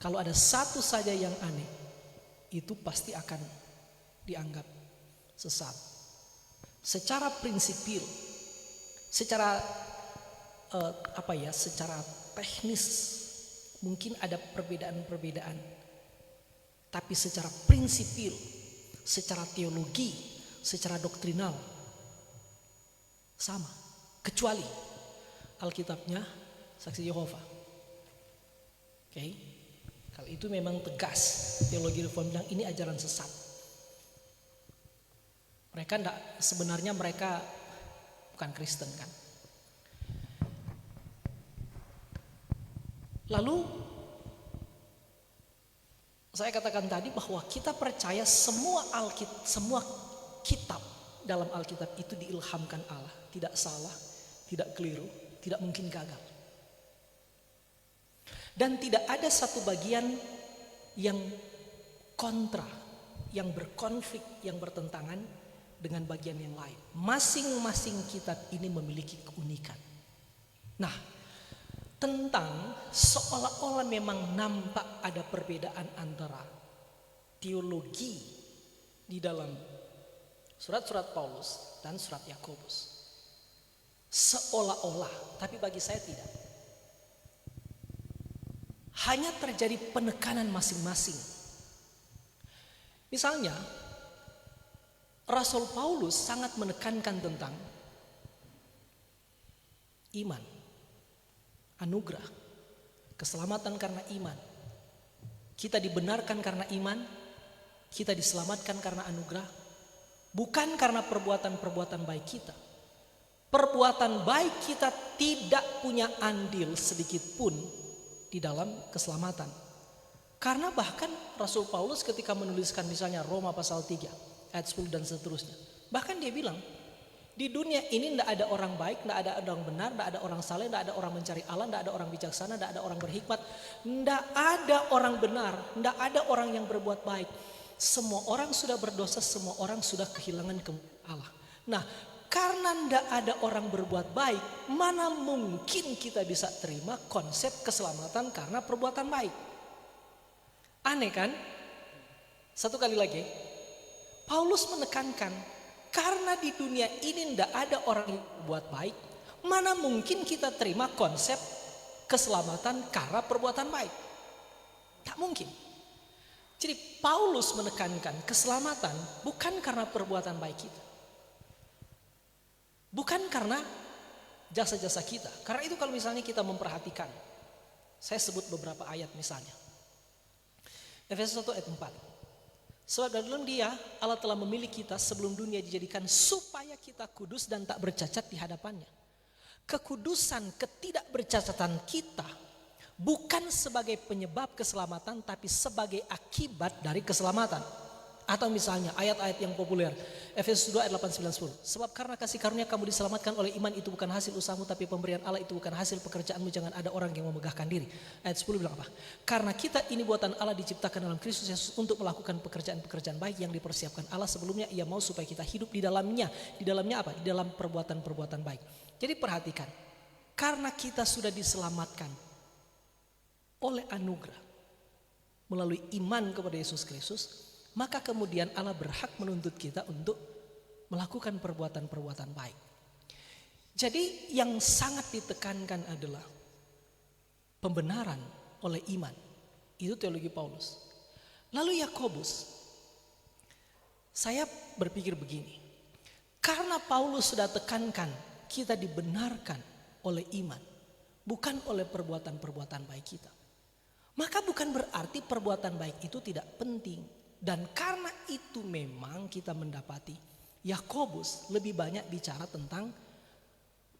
Kalau ada satu saja yang aneh, itu pasti akan dianggap sesat. Secara prinsipil, secara secara teknis mungkin ada perbedaan-perbedaan, tapi secara prinsipil, secara teologi, secara doktrinal sama, kecuali Alkitabnya Saksi Yehova. Oke. Kalau itu memang tegas, teologi reform bilang ini ajaran sesat. Sebenarnya mereka bukan Kristen, kan? Lalu saya katakan tadi bahwa kita percaya semua kitab dalam Alkitab itu diilhamkan Allah, tidak salah, tidak keliru, tidak mungkin gagal. Dan tidak ada satu bagian yang kontra, yang berkonflik, yang bertentangan dengan bagian yang lain. Masing-masing kitab ini memiliki keunikan. Nah, tentang seolah-olah memang nampak ada perbedaan antara teologi di dalam surat-surat Paulus dan surat Yakobus. Seolah-olah, tapi bagi saya tidak. Hanya terjadi penekanan masing-masing. Misalnya, Rasul Paulus sangat menekankan tentang iman, anugerah, keselamatan karena iman. Kita dibenarkan karena iman, kita diselamatkan karena anugerah, bukan karena perbuatan-perbuatan baik kita. Perbuatan baik kita tidak punya andil sedikit pun di dalam keselamatan. Karena bahkan Rasul Paulus ketika menuliskan misalnya Roma pasal 3 ayat 10 dan seterusnya, bahkan dia bilang di dunia ini tidak ada orang baik, tidak ada orang benar, tidak ada orang saleh, tidak ada orang mencari Allah, tidak ada orang bijaksana, tidak ada orang berhikmat, tidak ada orang benar, tidak ada orang yang berbuat baik. Semua orang sudah berdosa, semua orang sudah kehilangan kemuliaan Allah. Nah, karena tidak ada orang berbuat baik, mana mungkin kita bisa terima konsep keselamatan karena perbuatan baik? Aneh kan? Satu kali lagi, Paulus menekankan, karena di dunia ini tidak ada orang yang berbuat baik, mana mungkin kita terima konsep keselamatan karena perbuatan baik. Tak mungkin. Jadi Paulus menekankan keselamatan bukan karena perbuatan baik kita. Bukan karena jasa-jasa kita. Karena itu kalau misalnya kita memperhatikan, saya sebut beberapa ayat misalnya. Efesus 1 ayat 4. Sebab dalam Dia Allah telah memilih kita sebelum dunia dijadikan supaya kita kudus dan tak bercacat di hadapannya. Kekudusan, ketidakbercacatan kita bukan sebagai penyebab keselamatan tapi sebagai akibat dari keselamatan. Atau misalnya ayat-ayat yang populer, Efesus 2 ayat 8, 9, 10. Sebab karena kasih karunia kamu diselamatkan oleh iman, itu bukan hasil usahamu tapi pemberian Allah, itu bukan hasil pekerjaanmu, jangan ada orang yang memegahkan diri. Ayat 10 bilang apa? Karena kita ini buatan Allah, diciptakan dalam Kristus Yesus untuk melakukan pekerjaan-pekerjaan baik yang dipersiapkan Allah sebelumnya Ia mau supaya kita hidup di dalamnya. Di dalamnya apa? Di dalam perbuatan-perbuatan baik. Jadi perhatikan, karena kita sudah diselamatkan oleh anugerah melalui iman kepada Yesus Kristus, maka kemudian Allah berhak menuntut kita untuk melakukan perbuatan-perbuatan baik. Jadi yang sangat ditekankan adalah pembenaran oleh iman. Itu teologi Paulus. Lalu Yakobus, saya berpikir begini. Karena Paulus sudah tekankan kita dibenarkan oleh iman, bukan oleh perbuatan-perbuatan baik kita. Maka bukan berarti perbuatan baik itu tidak penting. Dan karena itu memang kita mendapati Yakobus lebih banyak bicara tentang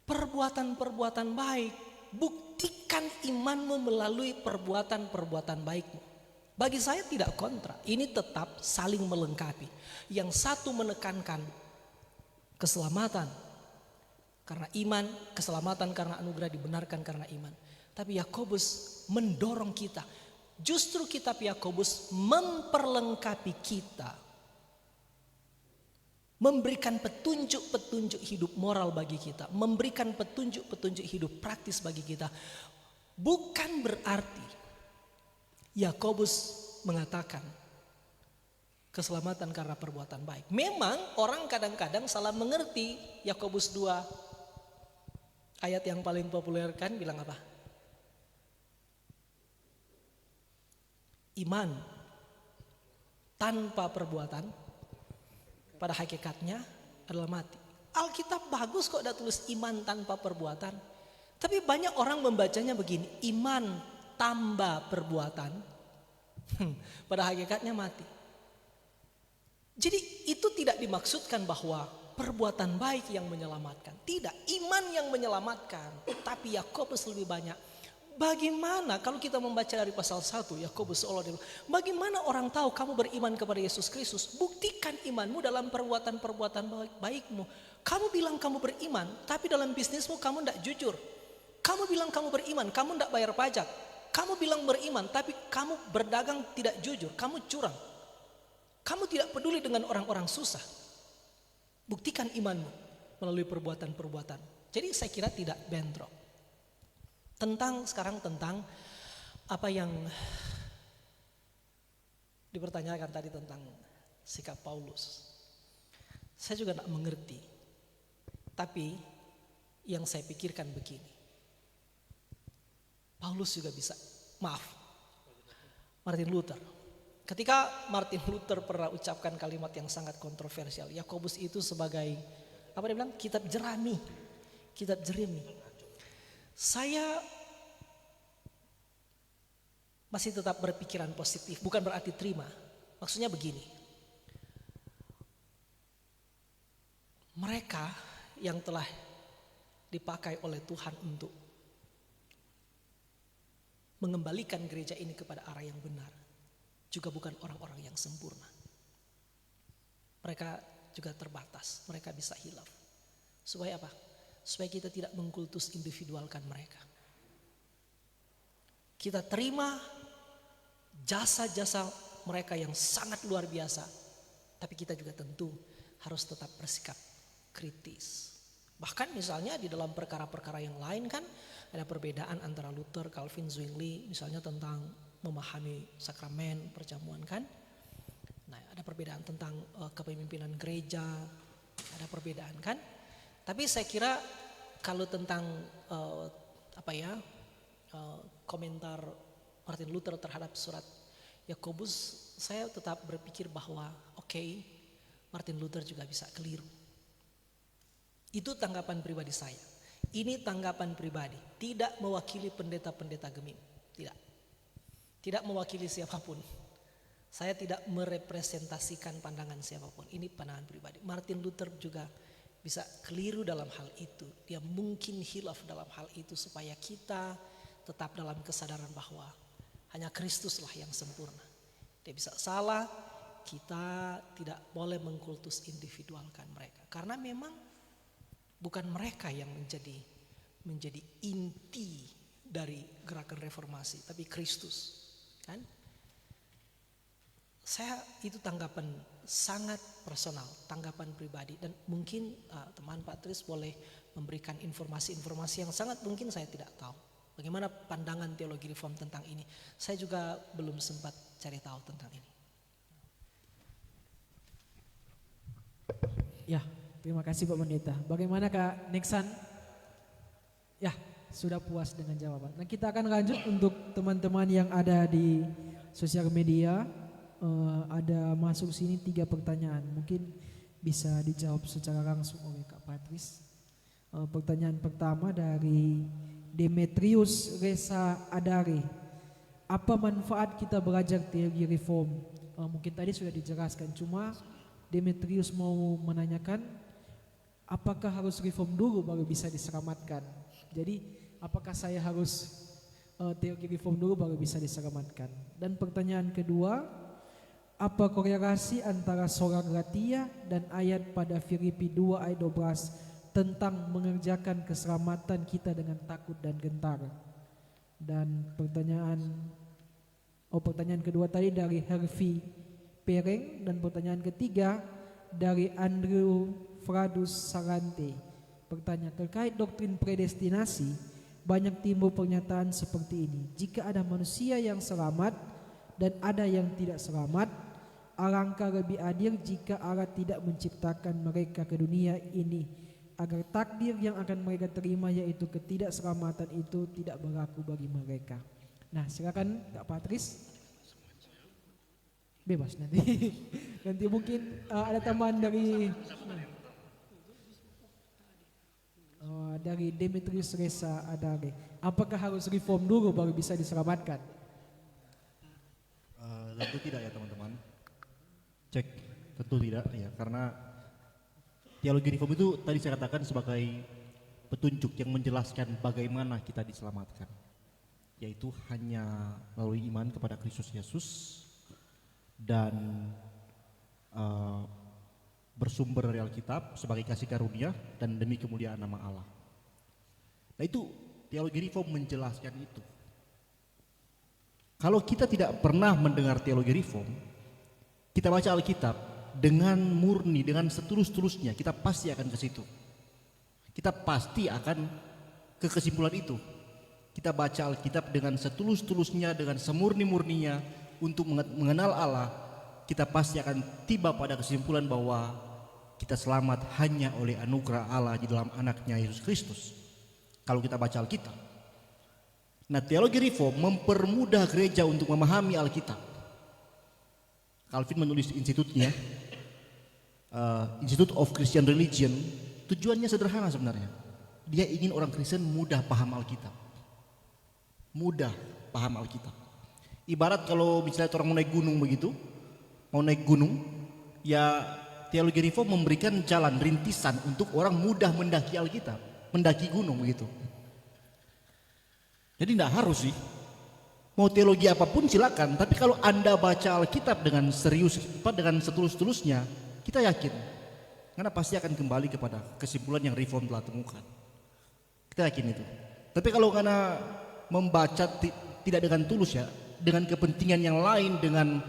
perbuatan-perbuatan baik. Buktikan imanmu melalui perbuatan-perbuatan baikmu. Bagi saya tidak kontra. Ini tetap saling melengkapi. Yang satu menekankan keselamatan karena iman, keselamatan karena anugerah, dibenarkan karena iman. Tapi Yakobus mendorong kita. Justru kitab Yakobus memperlengkapi kita, memberikan petunjuk-petunjuk hidup moral bagi kita, memberikan petunjuk-petunjuk hidup praktis bagi kita. Bukan berarti Yakobus mengatakan keselamatan karena perbuatan baik. Memang orang kadang-kadang salah mengerti. Yakobus 2 ayat yang paling populer kan bilang apa? Iman tanpa perbuatan pada hakikatnya adalah mati. Alkitab bagus kok udah tulis iman tanpa perbuatan. Tapi banyak orang membacanya begini, iman tambah perbuatan pada hakikatnya mati. Jadi itu tidak dimaksudkan bahwa perbuatan baik yang menyelamatkan. Tidak, iman yang menyelamatkan. Tapi Yakobus lebih banyak. Bagaimana kalau kita membaca dari pasal 1 Yakobus seolah-olah, bagaimana orang tahu kamu beriman kepada Yesus Kristus? Buktikan imanmu dalam perbuatan-perbuatan baikmu. Kamu bilang kamu beriman, tapi dalam bisnismu kamu tidak jujur. Kamu bilang kamu beriman, kamu tidak bayar pajak. Kamu bilang beriman, tapi kamu berdagang tidak jujur. Kamu curang. Kamu tidak peduli dengan orang-orang susah. Buktikan imanmu melalui perbuatan-perbuatan. Jadi saya kira tidak bentrok. Sekarang tentang apa yang dipertanyakan tadi tentang sikap Paulus. Saya juga tidak mengerti. Tapi yang saya pikirkan begini. Paulus juga bisa, Martin Luther. Ketika Martin Luther pernah ucapkan kalimat yang sangat kontroversial. Yakobus itu sebagai, apa dia bilang? Kitab jerami. Kitab jerami. Saya masih tetap berpikiran positif, bukan berarti terima. Maksudnya begini. Mereka yang telah dipakai oleh Tuhan untuk mengembalikan gereja ini kepada arah yang benar juga bukan orang-orang yang sempurna. Mereka juga terbatas, mereka bisa hilaf. Supaya apa? Supaya kita tidak mengkultus individualkan mereka. Kita terima jasa-jasa mereka yang sangat luar biasa. Tapi kita juga tentu harus tetap bersikap kritis. Bahkan misalnya di dalam perkara-perkara yang lain kan ada perbedaan antara Luther, Calvin, Zwingli. Misalnya tentang memahami sakramen, perjamuan kan. Nah ada perbedaan tentang kepemimpinan gereja. Ada perbedaan kan. Tapi saya kira kalau tentang komentar Martin Luther terhadap surat Yakobus, saya tetap berpikir bahwa oke, Martin Luther juga bisa keliru. Itu tanggapan pribadi saya. Ini tanggapan pribadi, tidak mewakili pendeta-pendeta Gemim, tidak. Tidak mewakili siapapun. Saya tidak merepresentasikan pandangan siapapun. Ini pandangan pribadi. Martin Luther juga bisa keliru dalam hal itu. Dia mungkin hilaf dalam hal itu supaya kita tetap dalam kesadaran bahwa hanya Kristuslah yang sempurna. Dia bisa salah, kita tidak boleh mengkultus individualkan mereka. Karena memang bukan mereka yang menjadi inti dari gerakan reformasi, tapi Kristus. Kan? Saya itu tanggapan sangat personal, tanggapan pribadi, dan mungkin teman Pak Tris boleh memberikan informasi-informasi yang sangat mungkin saya tidak tahu. Bagaimana pandangan teologi reform tentang ini? Saya juga belum sempat cari tahu tentang ini. Ya, terima kasih Pak Pendeta. Bagaimana Kak Nixon? Ya, sudah puas dengan jawaban. Nah, kita akan lanjut untuk teman-teman yang ada di sosial media. Ada masuk sini 3 pertanyaan, mungkin bisa dijawab secara langsung oleh Kak Patris. Pertanyaan pertama dari Demetrius Resa Adare. Apa manfaat kita belajar teologi reform? Mungkin tadi sudah dijelaskan, cuma Demetrius mau menanyakan apakah harus reform dulu baru bisa diselamatkan. Jadi apakah saya harus teologi reform dulu baru bisa diselamatkan? Dan pertanyaan kedua, apa korelasi antara sola gratia dan ayat pada Filipi 2 ayat 12 tentang mengerjakan keselamatan kita dengan takut dan gentar? Dan pertanyaan kedua tadi dari Hervi Pereng, dan pertanyaan ketiga dari Andrew Fradus Sarante. Pertanyaan terkait doktrin predestinasi, banyak timbul pernyataan seperti ini: jika ada manusia yang selamat dan ada yang tidak selamat, alangkah lebih adil jika Allah tidak menciptakan mereka ke dunia ini, agar takdir yang akan mereka terima, yaitu ketidakselamatan itu, tidak berlaku bagi mereka. Nah, silakan Kak Patris. Bebas nanti. Nanti mungkin ada tambahan dari Demetrius Resa Adare. Apakah harus reform dulu baru bisa diselamatkan? Tentu tidak ya teman-teman. Cek, tentu tidak ya, karena teologi reform itu tadi saya katakan sebagai petunjuk yang menjelaskan bagaimana kita diselamatkan, yaitu hanya melalui iman kepada Kristus Yesus dan bersumber dari Alkitab sebagai kasih karunia dan demi kemuliaan nama Allah. Nah, itu teologi reform menjelaskan itu. Kalau kita tidak pernah mendengar teologi reform, kita baca Alkitab dengan murni, dengan setulus-tulusnya, kita pasti akan ke situ. Kita pasti akan ke kesimpulan itu. Kita baca Alkitab dengan setulus-tulusnya, dengan semurni-murninya untuk mengenal Allah, kita pasti akan tiba pada kesimpulan bahwa kita selamat hanya oleh anugerah Allah di dalam anaknya Yesus Kristus. Kalau kita baca Alkitab. Nah, teologi reform mempermudah gereja untuk memahami Alkitab. Calvin menulis institutnya, Institute of Christian Religion. Tujuannya sederhana sebenarnya. Dia ingin orang Kristen mudah paham Alkitab. Mudah paham Alkitab. Ibarat kalau misalnya orang mau naik gunung begitu, ya teologi reform memberikan jalan rintisan untuk orang mudah mendaki Alkitab, mendaki gunung begitu. Jadi tidak harus sih. Mau teologi apapun silakan, tapi kalau Anda baca Alkitab dengan serius, dengan setulus-tulusnya, kita yakin karena pasti akan kembali kepada kesimpulan yang reform telah temukan. Kita yakin itu. Tapi kalau karena membaca tidak dengan tulus ya, dengan kepentingan yang lain, dengan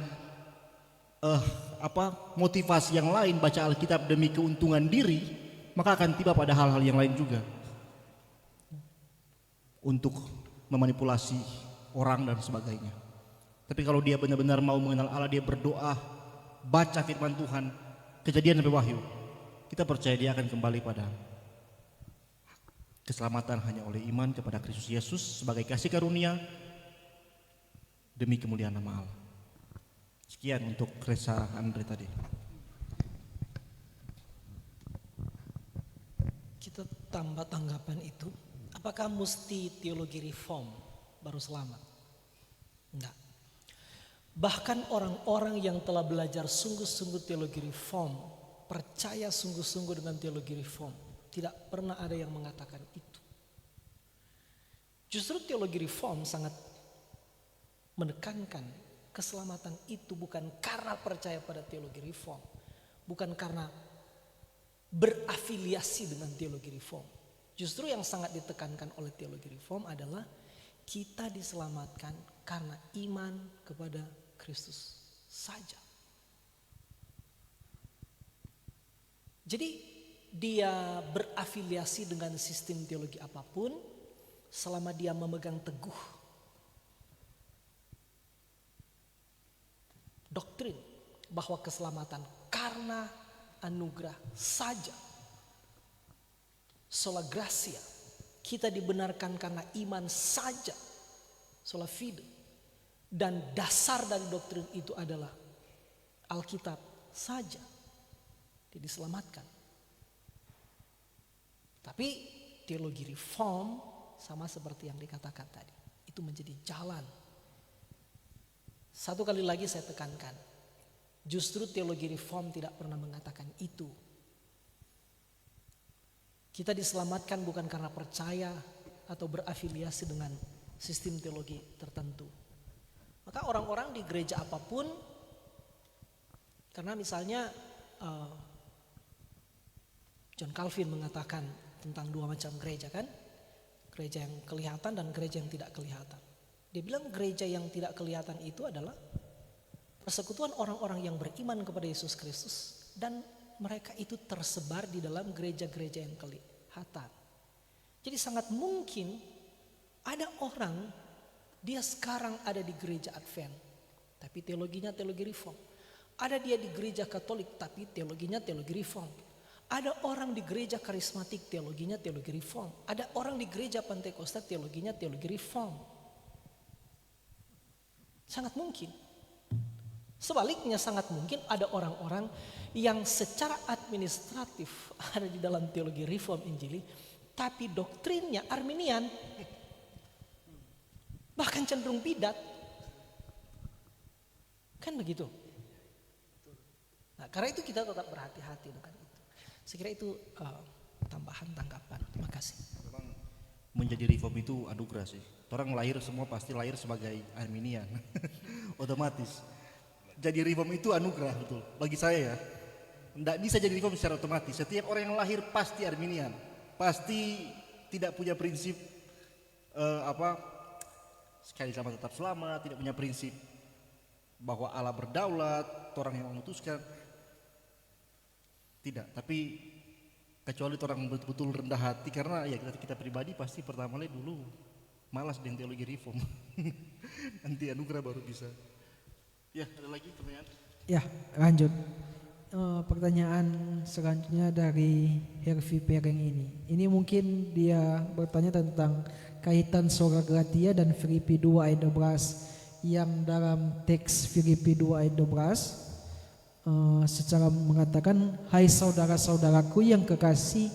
motivasi yang lain, baca Alkitab demi keuntungan diri, maka akan tiba pada hal-hal yang lain juga untuk memanipulasi orang dan sebagainya. Tapi kalau dia benar-benar mau mengenal Allah, dia berdoa, baca firman Tuhan, Kejadian sampai Wahyu, kita percaya dia akan kembali pada Keselamatan hanya oleh iman kepada Kristus Yesus sebagai kasih karunia demi kemuliaan nama Allah. Sekian untuk Resa Andre tadi. Kita tambah tanggapan itu. Apakah mesti teologi reform baru selamat? Enggak. Bahkan orang-orang yang telah belajar sungguh-sungguh teologi reform, percaya sungguh-sungguh dengan teologi reform, tidak pernah ada yang mengatakan itu. Justru teologi reform sangat menekankan keselamatan itu bukan karena percaya pada teologi reform, bukan karena berafiliasi dengan teologi reform. Justru yang sangat ditekankan oleh teologi reform adalah kita diselamatkan karena iman kepada Kristus saja. Jadi dia berafiliasi dengan sistem teologi apapun selama dia memegang teguh doktrin bahwa keselamatan karena anugerah saja. Sola gratia, kita dibenarkan karena iman saja, sola fide. Dan dasar dari doktrin itu adalah Alkitab saja. Dia diselamatkan. Tapi teologi reform sama seperti yang dikatakan tadi, itu menjadi jalan. Satu kali lagi saya tekankan, justru teologi reform tidak pernah mengatakan itu. Kita diselamatkan bukan karena percaya atau berafiliasi dengan sistem teologi tertentu. Maka orang-orang di gereja apapun, karena misalnya John Calvin mengatakan tentang dua macam gereja kan, gereja yang kelihatan dan gereja yang tidak kelihatan. Dia bilang gereja yang tidak kelihatan itu adalah persekutuan orang-orang yang beriman kepada Yesus Kristus dan mereka itu tersebar di dalam gereja-gereja yang kelihatan. Jadi sangat mungkin ada orang dia sekarang ada di gereja Advent tapi teologinya teologi reform. Ada dia di gereja Katolik tapi teologinya teologi reform. Ada orang di gereja karismatik teologinya teologi reform. Ada orang di gereja Pentakosta teologinya teologi reform. Sangat mungkin. Sebaliknya sangat mungkin ada orang-orang yang secara administratif ada di dalam teologi reform Injili, tapi doktrinnya Arminian, bahkan cenderung bidat, kan begitu. Nah, karena itu kita tetap berhati-hati dengan itu. Saya kira itu tambahan tanggapan. Terima kasih. Memang menjadi reform itu anugerah sih. Orang lahir semua pasti lahir sebagai Arminian, otomatis. Jadi reform itu anugerah betul bagi saya ya. Tidak bisa jadi reform secara otomatis. Setiap orang yang lahir pasti Arminian, pasti tidak punya prinsip sekali sama tetap selamat, tidak punya prinsip bahwa Allah berdaulat, orang yang memutuskan. Tidak, tapi kecuali orang betul-betul rendah hati karena ya kita pribadi pasti pertama dulu malas dengan teologi reform. Nanti anugerah baru bisa. Ya, ada lagi pertanyaan? Ya, lanjut. Pertanyaan selanjutnya dari Hervi Pereng ini. Ini mungkin dia bertanya tentang kaitan sola gratia dan Filipi 2 ayat 12 yang dalam teks Filipi 2 ayat 12 secara mengatakan, hai saudara-saudaraku yang kekasih,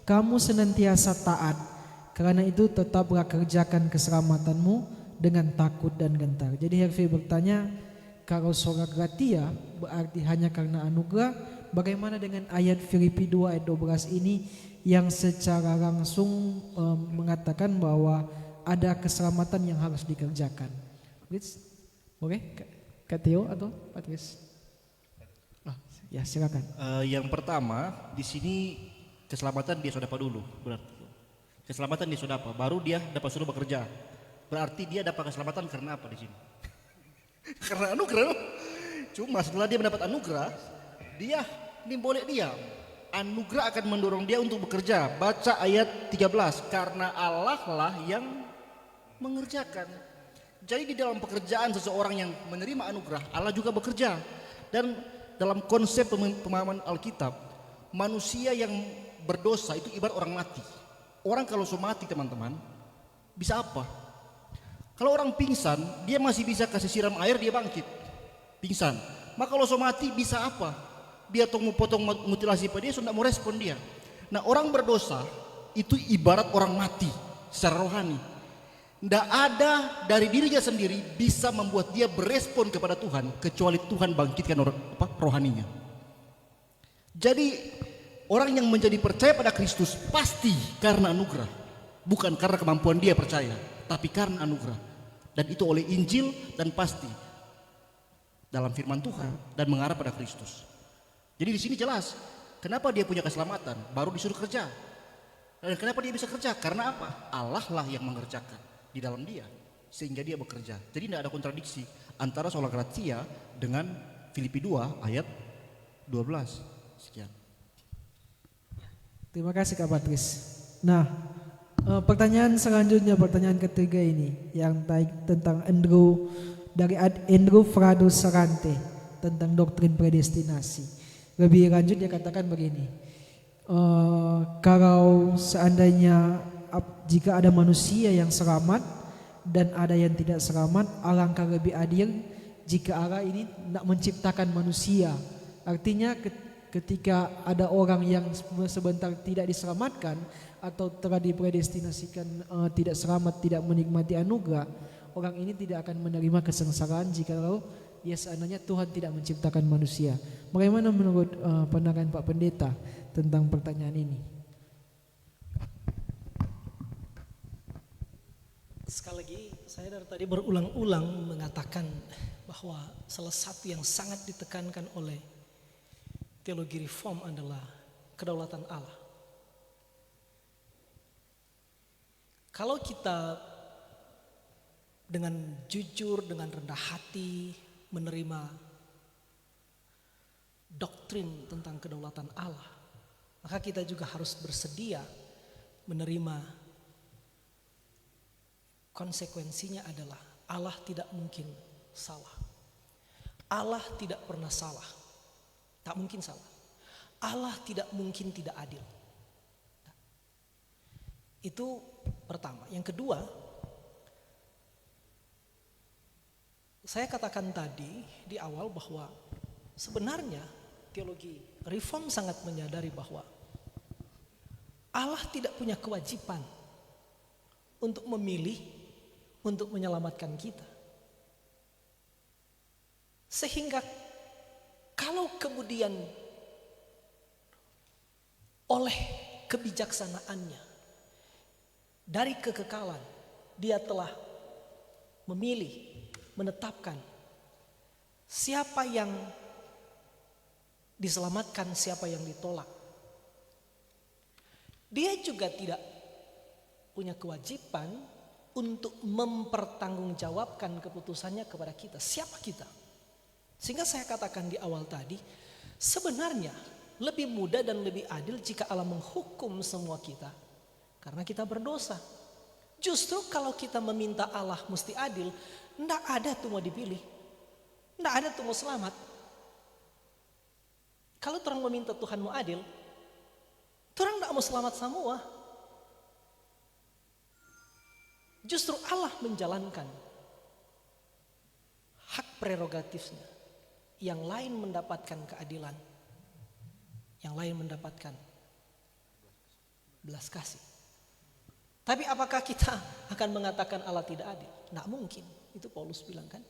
kamu senantiasa taat, karena itu tetaplah kerjakan keselamatanmu dengan takut dan gentar. Jadi Hervi bertanya, kalau sola gratia berarti hanya karena anugerah, bagaimana dengan ayat Filipi 2 ayat 12 ini yang secara langsung mengatakan bahwa ada keselamatan yang harus dikerjakan. Please, boleh Kak Theo atau Patris? Ya silakan. Yang pertama di sini keselamatan dia sudah dapat dulu, berarti keselamatan dia sudah dapat, baru dia dapat suruh bekerja. Berarti dia dapat keselamatan karena apa di sini? Karena anugerah. Cuma setelah dia mendapat anugerah, dia ini boleh diam. Anugerah akan mendorong dia untuk bekerja. Baca ayat 13, karena Allah lah yang mengerjakan. Jadi di dalam pekerjaan seseorang yang menerima anugerah, Allah juga bekerja. Dan dalam konsep pemahaman Alkitab, manusia yang berdosa itu ibarat orang mati. orang kalau so mati teman-teman, bisa apa? Kalau orang pingsan, dia masih bisa kasih siram air, dia bangkit. Pingsan. Maka kalau so mati bisa apa? Dia mau potong mutilasi pada dia, sudah mau respon dia. Nah, orang berdosa itu ibarat orang mati secara rohani. Tidak ada dari dirinya sendiri bisa membuat dia berespon kepada Tuhan kecuali Tuhan bangkitkan rohaninya. Jadi orang yang menjadi percaya pada Kristus pasti karena anugerah, bukan karena kemampuan dia percaya, tapi karena anugerah. Dan itu oleh Injil dan pasti dalam firman Tuhan dan mengarah pada Kristus. Jadi di sini jelas kenapa dia punya keselamatan, baru disuruh kerja. Dan kenapa dia bisa kerja? Karena apa? Allah lah yang mengerjakan di dalam dia sehingga dia bekerja. Jadi tidak ada kontradiksi antara sola gratia dengan Filipi 2 ayat 12. Sekian. Terima kasih Kak Patris. Nah, pertanyaan selanjutnya, pertanyaan ketiga ini yang tentang Andrew Frado Sarante tentang doktrin predestinasi. Lebih lanjut dia katakan begini, kalau seandainya jika ada manusia yang selamat dan ada yang tidak selamat, alangkah lebih adil jika Allah ini tidak menciptakan manusia. Artinya ketika ada orang yang sebentar tidak diselamatkan atau telah dipredestinasikan tidak selamat, tidak menikmati anugerah, orang ini tidak akan menerima kesengsaraan jikalau ya seandainya Tuhan tidak menciptakan manusia. Bagaimana menurut pandangan Pak Pendeta tentang pertanyaan ini? Sekali lagi saya dari tadi berulang-ulang mengatakan bahwa salah satu yang sangat ditekankan oleh teologi reform adalah kedaulatan Allah. Kalau kita dengan jujur, dengan rendah hati menerima doktrin tentang kedaulatan Allah, maka kita juga harus bersedia menerima konsekuensinya adalah Allah tidak mungkin salah. Allah tidak pernah salah. Tak mungkin salah. Allah tidak mungkin tidak adil. Itu pertama. Yang kedua, saya katakan tadi di awal bahwa sebenarnya teologi reform sangat menyadari bahwa Allah tidak punya kewajiban untuk memilih, untuk menyelamatkan kita. Sehingga kalau kemudian oleh kebijaksanaannya dari kekekalan dia telah memilih, menetapkan siapa yang diselamatkan, siapa yang ditolak. Dia juga tidak punya kewajiban untuk mempertanggungjawabkan keputusannya kepada kita. Siapa kita? Sehingga saya katakan di awal tadi, sebenarnya lebih mudah dan lebih adil jika Allah menghukum semua kita karena kita berdosa. Justru kalau kita meminta Allah mesti adil, tidak ada tuh mau dipilih, tidak ada tuh mau selamat. Kalau orang meminta Tuhan mau adil, orang tidak mau selamat semua. Justru Allah menjalankan hak prerogatifnya. Yang lain mendapatkan keadilan, yang lain mendapatkan belas kasih. Tapi apakah kita akan mengatakan Allah tidak adil? Tidak mungkin. Itu Paulus bilang kan.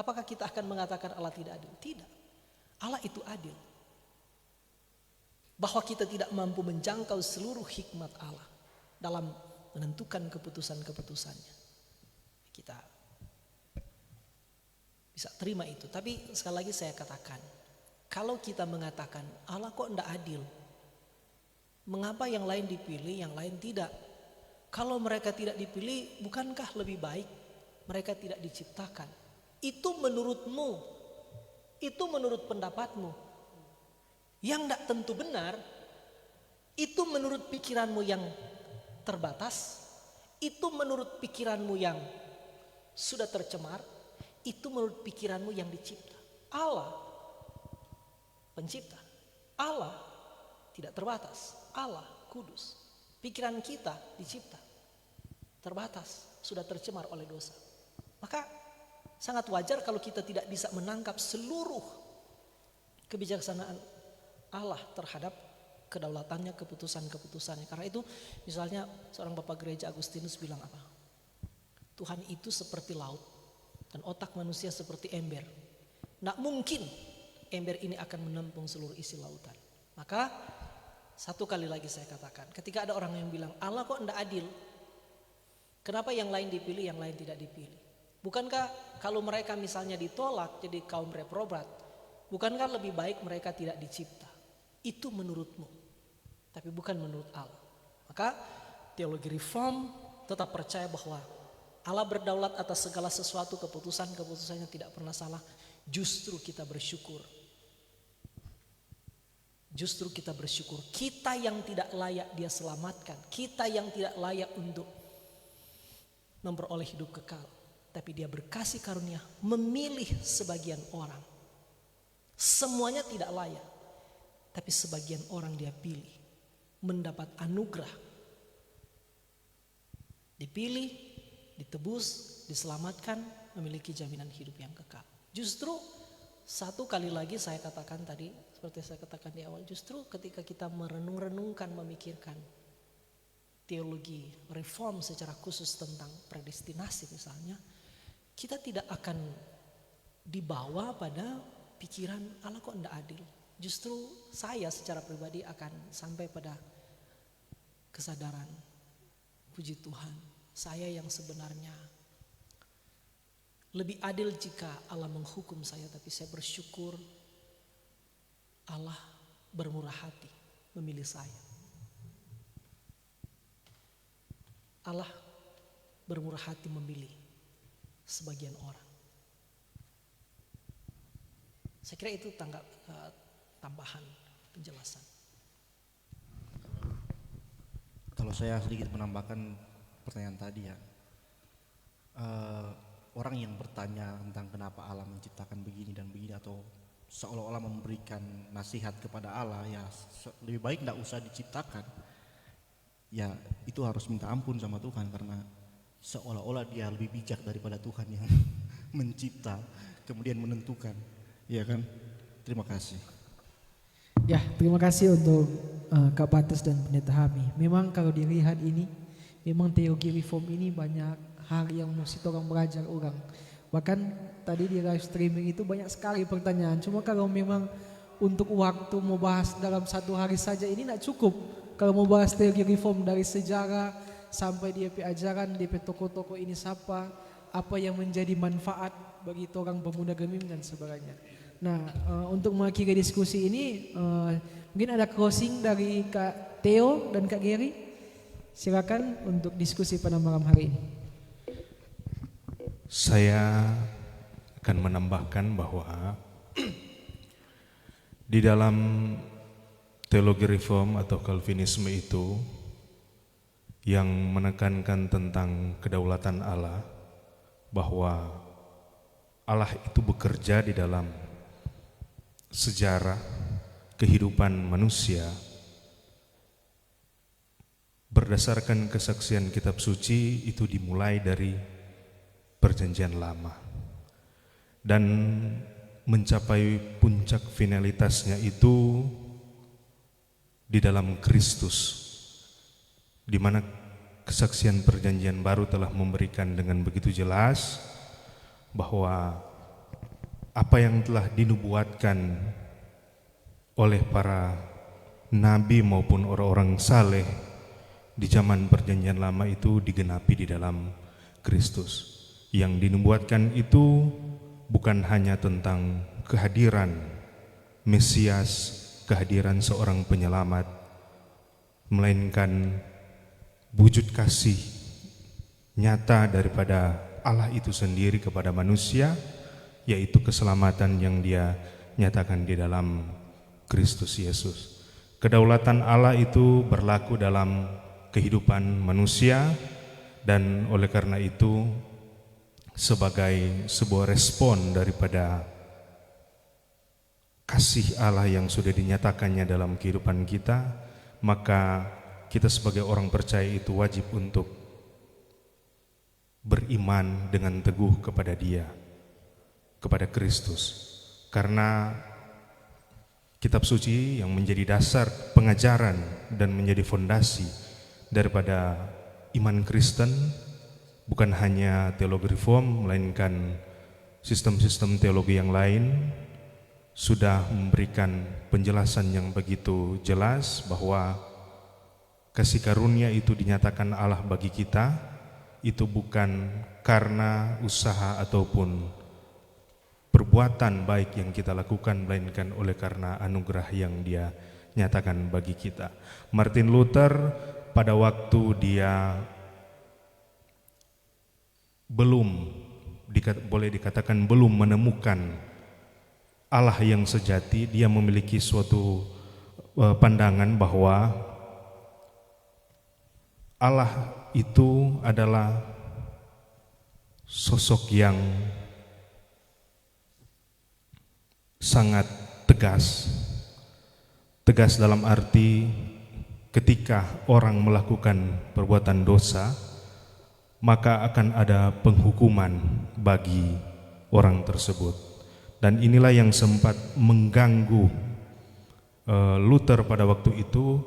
Apakah kita akan mengatakan Allah tidak adil? Tidak. Allah itu adil. Bahwa kita tidak mampu menjangkau seluruh hikmat Allah dalam menentukan keputusan-keputusannya. Kita bisa terima itu. Tapi sekali lagi saya katakan, kalau kita mengatakan Allah kok tidak adil, mengapa yang lain dipilih, yang lain tidak? Kalau mereka tidak dipilih, bukankah lebih baik mereka tidak diciptakan? Itu menurutmu, itu menurut pendapatmu. Yang tidak tentu benar, itu menurut pikiranmu yang terbatas, itu menurut pikiranmu yang sudah tercemar, itu menurut pikiranmu yang dicipta. Allah pencipta, Allah tidak terbatas, Allah kudus. Pikiran kita dicipta terbatas, sudah tercemar oleh dosa. Maka sangat wajar kalau kita tidak bisa menangkap seluruh kebijaksanaan Allah terhadap kedaulatannya, keputusan-keputusannya. Karena itu misalnya seorang Bapak Gereja Agustinus bilang apa? Tuhan itu seperti laut dan otak manusia seperti ember. Nggak mungkin ember ini akan menampung seluruh isi lautan. Maka satu kali lagi saya katakan, ketika ada orang yang bilang Allah kok enggak adil, kenapa yang lain dipilih, yang lain tidak dipilih? Bukankah kalau mereka misalnya ditolak jadi kaum reprobat, bukankah lebih baik mereka tidak dicipta? Itu menurutmu, tapi bukan menurut Allah. Maka teologi reform tetap percaya bahwa Allah berdaulat atas segala sesuatu, keputusan-keputusannya tidak pernah salah. Justru kita bersyukur. Justru kita bersyukur. Kita yang tidak layak Dia selamatkan. Kita yang tidak layak untuk memperoleh hidup kekal. Tapi Dia berkasih karunia memilih sebagian orang. Semuanya tidak layak. Tapi sebagian orang Dia pilih. Mendapat anugerah. Dipilih, ditebus, diselamatkan, memiliki jaminan hidup yang kekal. Justru satu kali lagi saya katakan tadi, seperti saya katakan di awal, justru ketika kita merenung-renungkan, memikirkan teologi reform secara khusus tentang predestinasi misalnya, kita tidak akan dibawa pada pikiran Allah kok enggak adil. Justru saya secara pribadi akan sampai pada kesadaran, puji Tuhan, saya yang sebenarnya lebih adil jika Allah menghukum saya, tapi saya bersyukur Allah bermurah hati memilih saya. Allah bermurah hati memilih sebagian orang. Saya kira itu tambahan penjelasan. Kalau saya sedikit menambahkan pertanyaan tadi ya, orang yang bertanya tentang kenapa Allah menciptakan begini dan begini atau seolah-olah memberikan nasihat kepada Allah, ya lebih baik tidak usah diciptakan. Ya itu harus minta ampun sama Tuhan, karena seolah-olah dia lebih bijak daripada Tuhan yang mencipta kemudian menentukan, ya kan? Terima kasih. Ya, terima kasih untuk Kak Patus dan Pendeta Hami. Memang kalau dilihat ini, memang teologi reform ini banyak hal yang mesti orang belajar orang. Bahkan tadi di live streaming itu banyak sekali pertanyaan. Cuma kalau memang untuk waktu mau bahas dalam satu hari saja ini tidak cukup. Kalau mau bahas teologi reform dari sejarah sampai DP ajaran, DP tokoh-tokoh ini siapa, apa yang menjadi manfaat bagi orang pemuda Gemim dan sebagainya. Nah, untuk mengakhiri diskusi ini, mungkin ada closing dari Kak Theo dan Kak Gary. Silakan untuk diskusi pada malam hari ini. Saya akan menambahkan bahwa di dalam teologi reform atau Calvinisme itu yang menekankan tentang kedaulatan Allah, bahwa Allah itu bekerja di dalam sejarah kehidupan manusia berdasarkan kesaksian kitab suci. Itu dimulai dari Perjanjian Lama dan mencapai puncak finalitasnya itu di dalam Kristus, di mana kesaksian Perjanjian Baru telah memberikan dengan begitu jelas bahwa apa yang telah dinubuatkan oleh para nabi maupun orang-orang saleh di zaman Perjanjian Lama itu digenapi di dalam Kristus. Yang dinubuatkan itu bukan hanya tentang kehadiran Mesias, kehadiran seorang penyelamat, melainkan wujud kasih nyata daripada Allah itu sendiri kepada manusia, yaitu keselamatan yang Dia nyatakan di dalam Kristus Yesus. Kedaulatan Allah itu berlaku dalam kehidupan manusia, dan oleh karena itu sebagai sebuah respon daripada kasih Allah yang sudah dinyatakannya dalam kehidupan kita, maka kita sebagai orang percaya itu wajib untuk beriman dengan teguh kepada Dia, kepada Kristus. Karena kitab suci yang menjadi dasar pengajaran dan menjadi fondasi daripada iman Kristen bukan hanya teologi reform, melainkan sistem-sistem teologi yang lain sudah memberikan penjelasan yang begitu jelas bahwa kasih karunia itu dinyatakan Allah bagi kita, itu bukan karena usaha ataupun perbuatan baik yang kita lakukan, melainkan oleh karena anugerah yang Dia nyatakan bagi kita. Martin Luther pada waktu dia boleh dikatakan belum menemukan Allah yang sejati, dia memiliki suatu pandangan bahwa Allah itu adalah sosok yang sangat tegas. Tegas dalam arti ketika orang melakukan perbuatan dosa, maka akan ada penghukuman bagi orang tersebut. Dan inilah yang sempat mengganggu Luther pada waktu itu,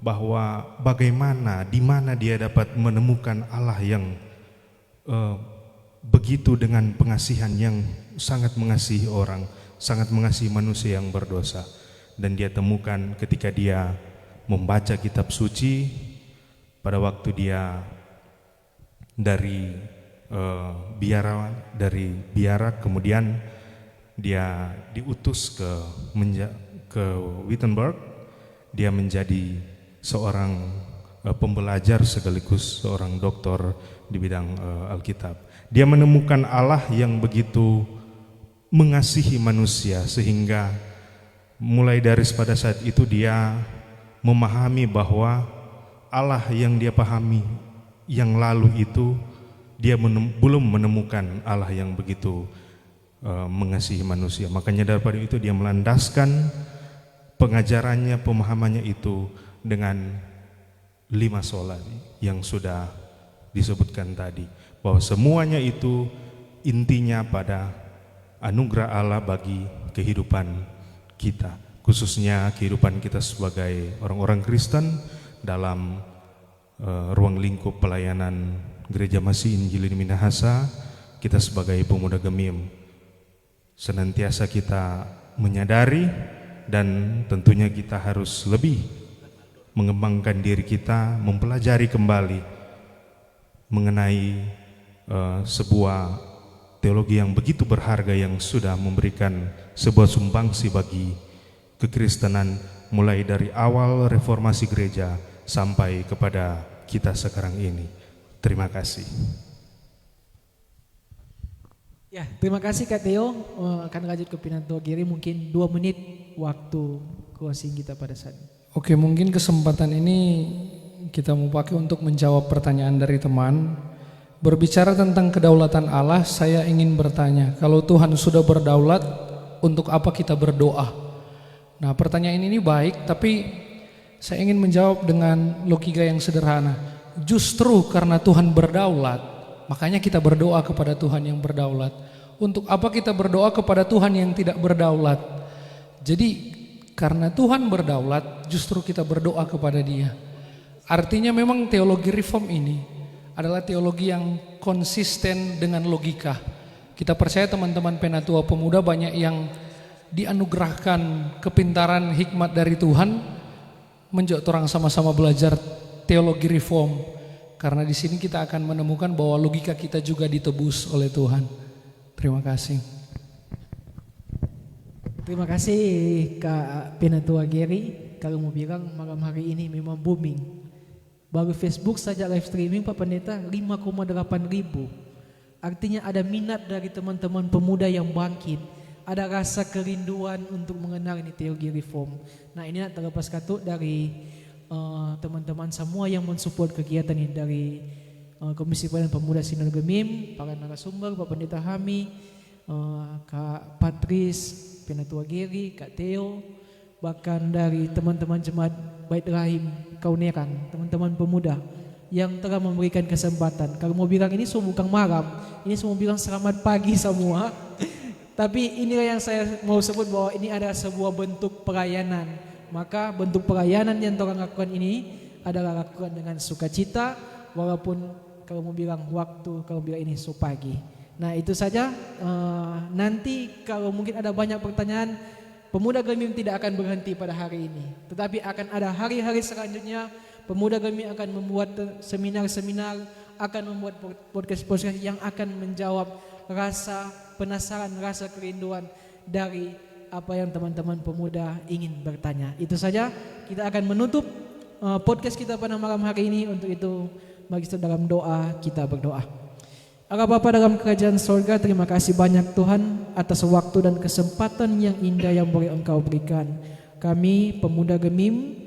bahwa bagaimana, di mana dia dapat menemukan Allah yang begitu dengan pengasihan, yang sangat mengasihi orang, sangat mengasihi manusia yang berdosa. Dan dia temukan ketika dia membaca kitab suci pada waktu dia dari biara kemudian dia diutus ke Wittenberg. Dia menjadi seorang pembelajar sekaligus seorang doktor di bidang Alkitab. Dia menemukan Allah yang begitu mengasihi manusia, sehingga mulai dari pada saat itu dia memahami bahwa Allah yang dia pahami yang lalu itu, dia belum menemukan Allah yang begitu mengasihi manusia. Makanya daripada itu dia melandaskan pengajarannya, pemahamannya itu dengan 5 sola yang sudah disebutkan tadi, bahwa semuanya itu intinya pada anugerah Allah bagi kehidupan kita, khususnya kehidupan kita sebagai orang-orang Kristen dalam ruang lingkup pelayanan Gereja Masih Injil Minahasa. Kita sebagai pemuda Gemim senantiasa kita menyadari dan tentunya kita harus lebih mengembangkan diri kita, mempelajari kembali mengenai sebuah teologi yang begitu berharga yang sudah memberikan sebuah sumbangsi bagi kekristenan mulai dari awal reformasi gereja sampai kepada kita sekarang ini. Terima kasih. Ya, terima kasih Kak Theo. Akan lanjut ke Pinatua Giri, mungkin 2 menit waktu closing kita pada saat ini. Oke, mungkin kesempatan ini kita mau pakai untuk menjawab pertanyaan dari teman. Berbicara tentang kedaulatan Allah, saya ingin bertanya, kalau Tuhan sudah berdaulat, untuk apa kita berdoa? Nah, pertanyaan ini baik, tapi saya ingin menjawab dengan logika yang sederhana. Justru karena Tuhan berdaulat, makanya kita berdoa kepada Tuhan yang berdaulat. Untuk apa kita berdoa kepada Tuhan yang tidak berdaulat? Jadi karena Tuhan berdaulat, justru kita berdoa kepada Dia. Artinya memang teologi reform ini adalah teologi yang konsisten dengan logika. Kita percaya teman-teman Penatua Pemuda banyak yang dianugerahkan kepintaran hikmat dari Tuhan, menjadi orang sama-sama belajar teologi reform. Karena di sini kita akan menemukan bahwa logika kita juga ditebus oleh Tuhan. Terima kasih. Terima kasih Kak Penatua Giri. Kalau mau bilang malam hari ini memang booming. Baru Facebook saja live streaming Pak Pendeta 5,8 ribu. Artinya ada minat dari teman-teman pemuda yang bangkit. Ada rasa kerinduan untuk mengenal ini teologi reform. Nah, ini terlepas katut dari teman-teman semua yang mensupport kegiatan ini, dari Komisi Pelayanan Pemuda Sinode Gemim, para narasumber, Pak Pendeta Hami, Kak Patris, Penatua Giri, Kak Theo, bahkan dari teman-teman jemaat Bait Rahim Kauniran, teman-teman pemuda yang telah memberikan kesempatan. Kalau mau bilang ini semua bukan malam, ini semua bilang selamat pagi semua. Tapi inilah yang saya mau sebut bahwa ini adalah sebuah bentuk pelayanan. Maka bentuk pelayanan yang orang lakukan ini adalah lakukan dengan sukacita, walaupun kalau mau bilang waktu, kalau bilang ini pagi. Nah itu saja. Nanti kalau mungkin ada banyak pertanyaan, Pemuda Gemim tidak akan berhenti pada hari ini, tetapi akan ada hari-hari selanjutnya. Pemuda Gemim akan membuat seminar-seminar, akan membuat podcast-podcast yang akan menjawab rasa penasaran, rasa kerinduan dari apa yang teman-teman pemuda ingin bertanya. Itu saja, kita akan menutup podcast kita pada malam hari ini. Untuk itu, mari kita dalam doa, kita berdoa. Allah Bapa dalam kerajaan sorga, terima kasih banyak Tuhan atas waktu dan kesempatan yang indah yang boleh Engkau berikan. Kami pemuda Gemim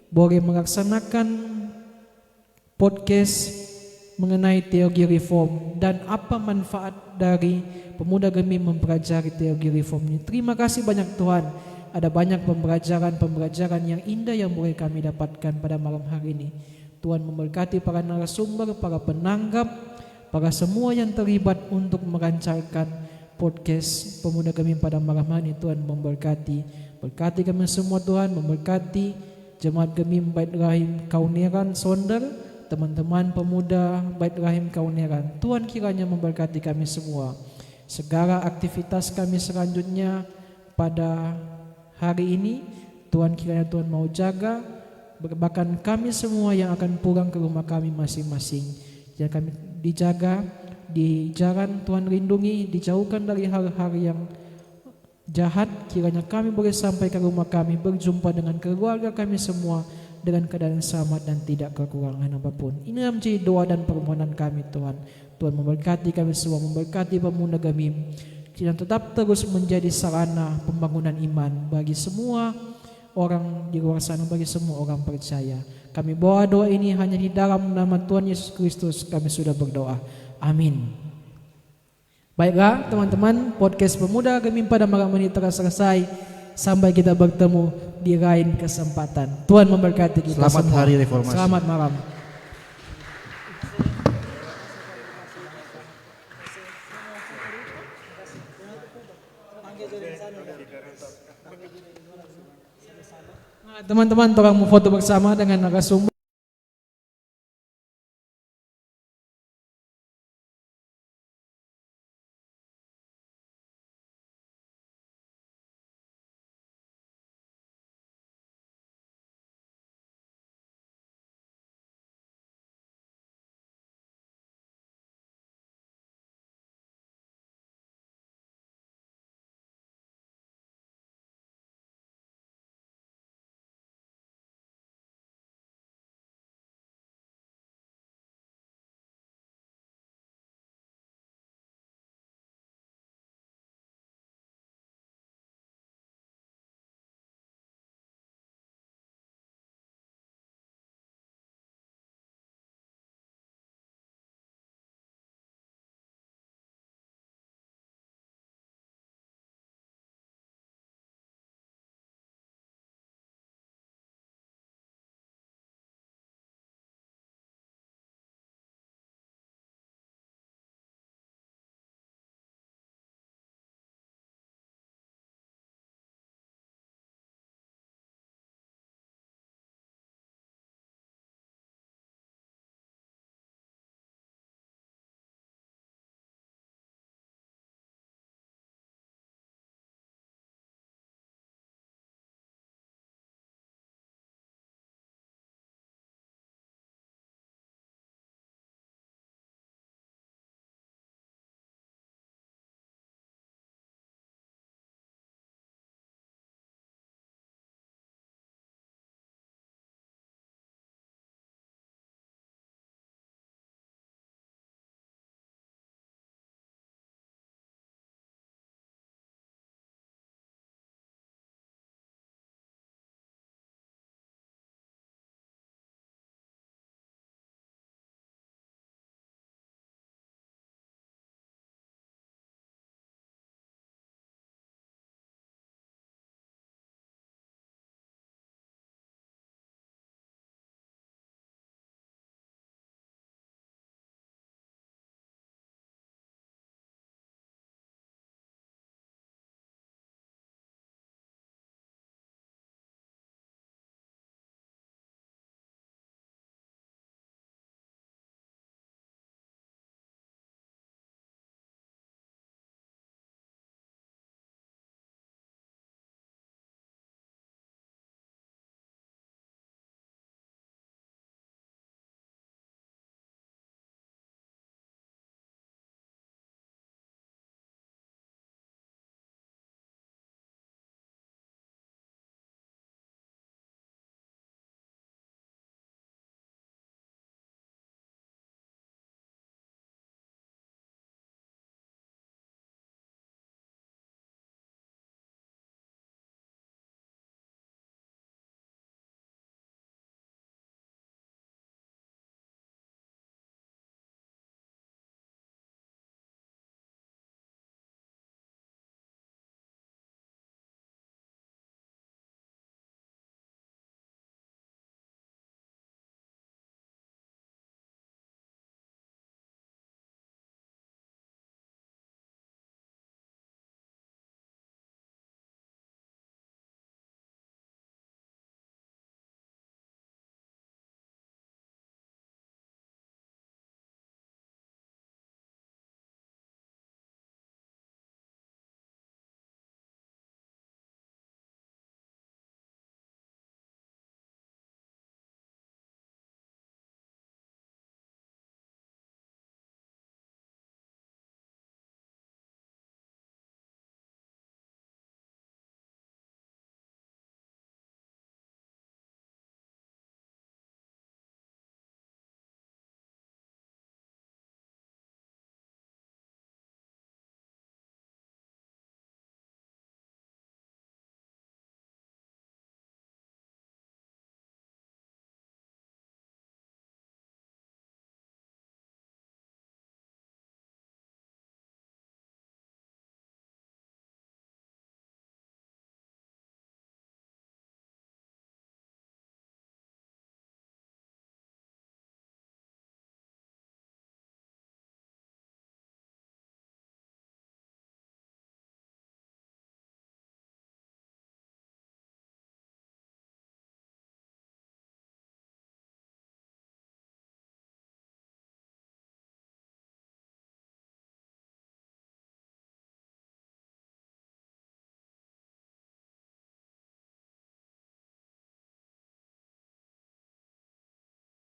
boleh melaksanakan podcast mengenai teologi reform dan apa manfaat dari pemuda Gemim mempelajari teologi reform ini. Terima kasih banyak Tuhan, ada banyak pembelajaran yang indah yang boleh kami dapatkan pada malam hari ini. Tuhan memberkati para narasumber, para penanggap, para semua yang terlibat untuk melancarkan podcast Pemuda Gemim pada malam hari ini. Tuhan memberkati, berkati kami semua Tuhan, memberkati Jemaat Gemim Bait Rahim Kauniran Sonder, teman-teman pemuda Bait Rahim Kauniran. Tuhan kiranya memberkati kami semua. Segala aktivitas kami selanjutnya pada hari ini, Tuhan kiranya Tuhan mau jaga, bahkan kami semua yang akan pulang ke rumah kami masing-masing. Jangan kami dijaga di jalan, Tuhan lindungi, dijauhkan dari hal-hal yang jahat. Kiranya kami boleh sampai ke rumah kami, berjumpa dengan keluarga kami semua dengan keadaan selamat dan tidak kekurangan apapun. Ini menjadi doa dan permohonan kami Tuhan. Tuhan memberkati kami semua, memberkati pemuda Gemim, dan tetap terus menjadi sarana pembangunan iman bagi semua orang di luar sana, bagi semua orang percaya. Kami bawa doa ini hanya di dalam nama Tuhan Yesus Kristus kami sudah berdoa. Amin. Baiklah teman-teman, podcast Pemuda Gemim pada malam ini telah selesai. Sampai kita bertemu di lain kesempatan. Tuhan memberkati kita Selamat semua. Hari Reformasi. Selamat malam. Teman-teman, tolong mau foto bersama dengan narasumber.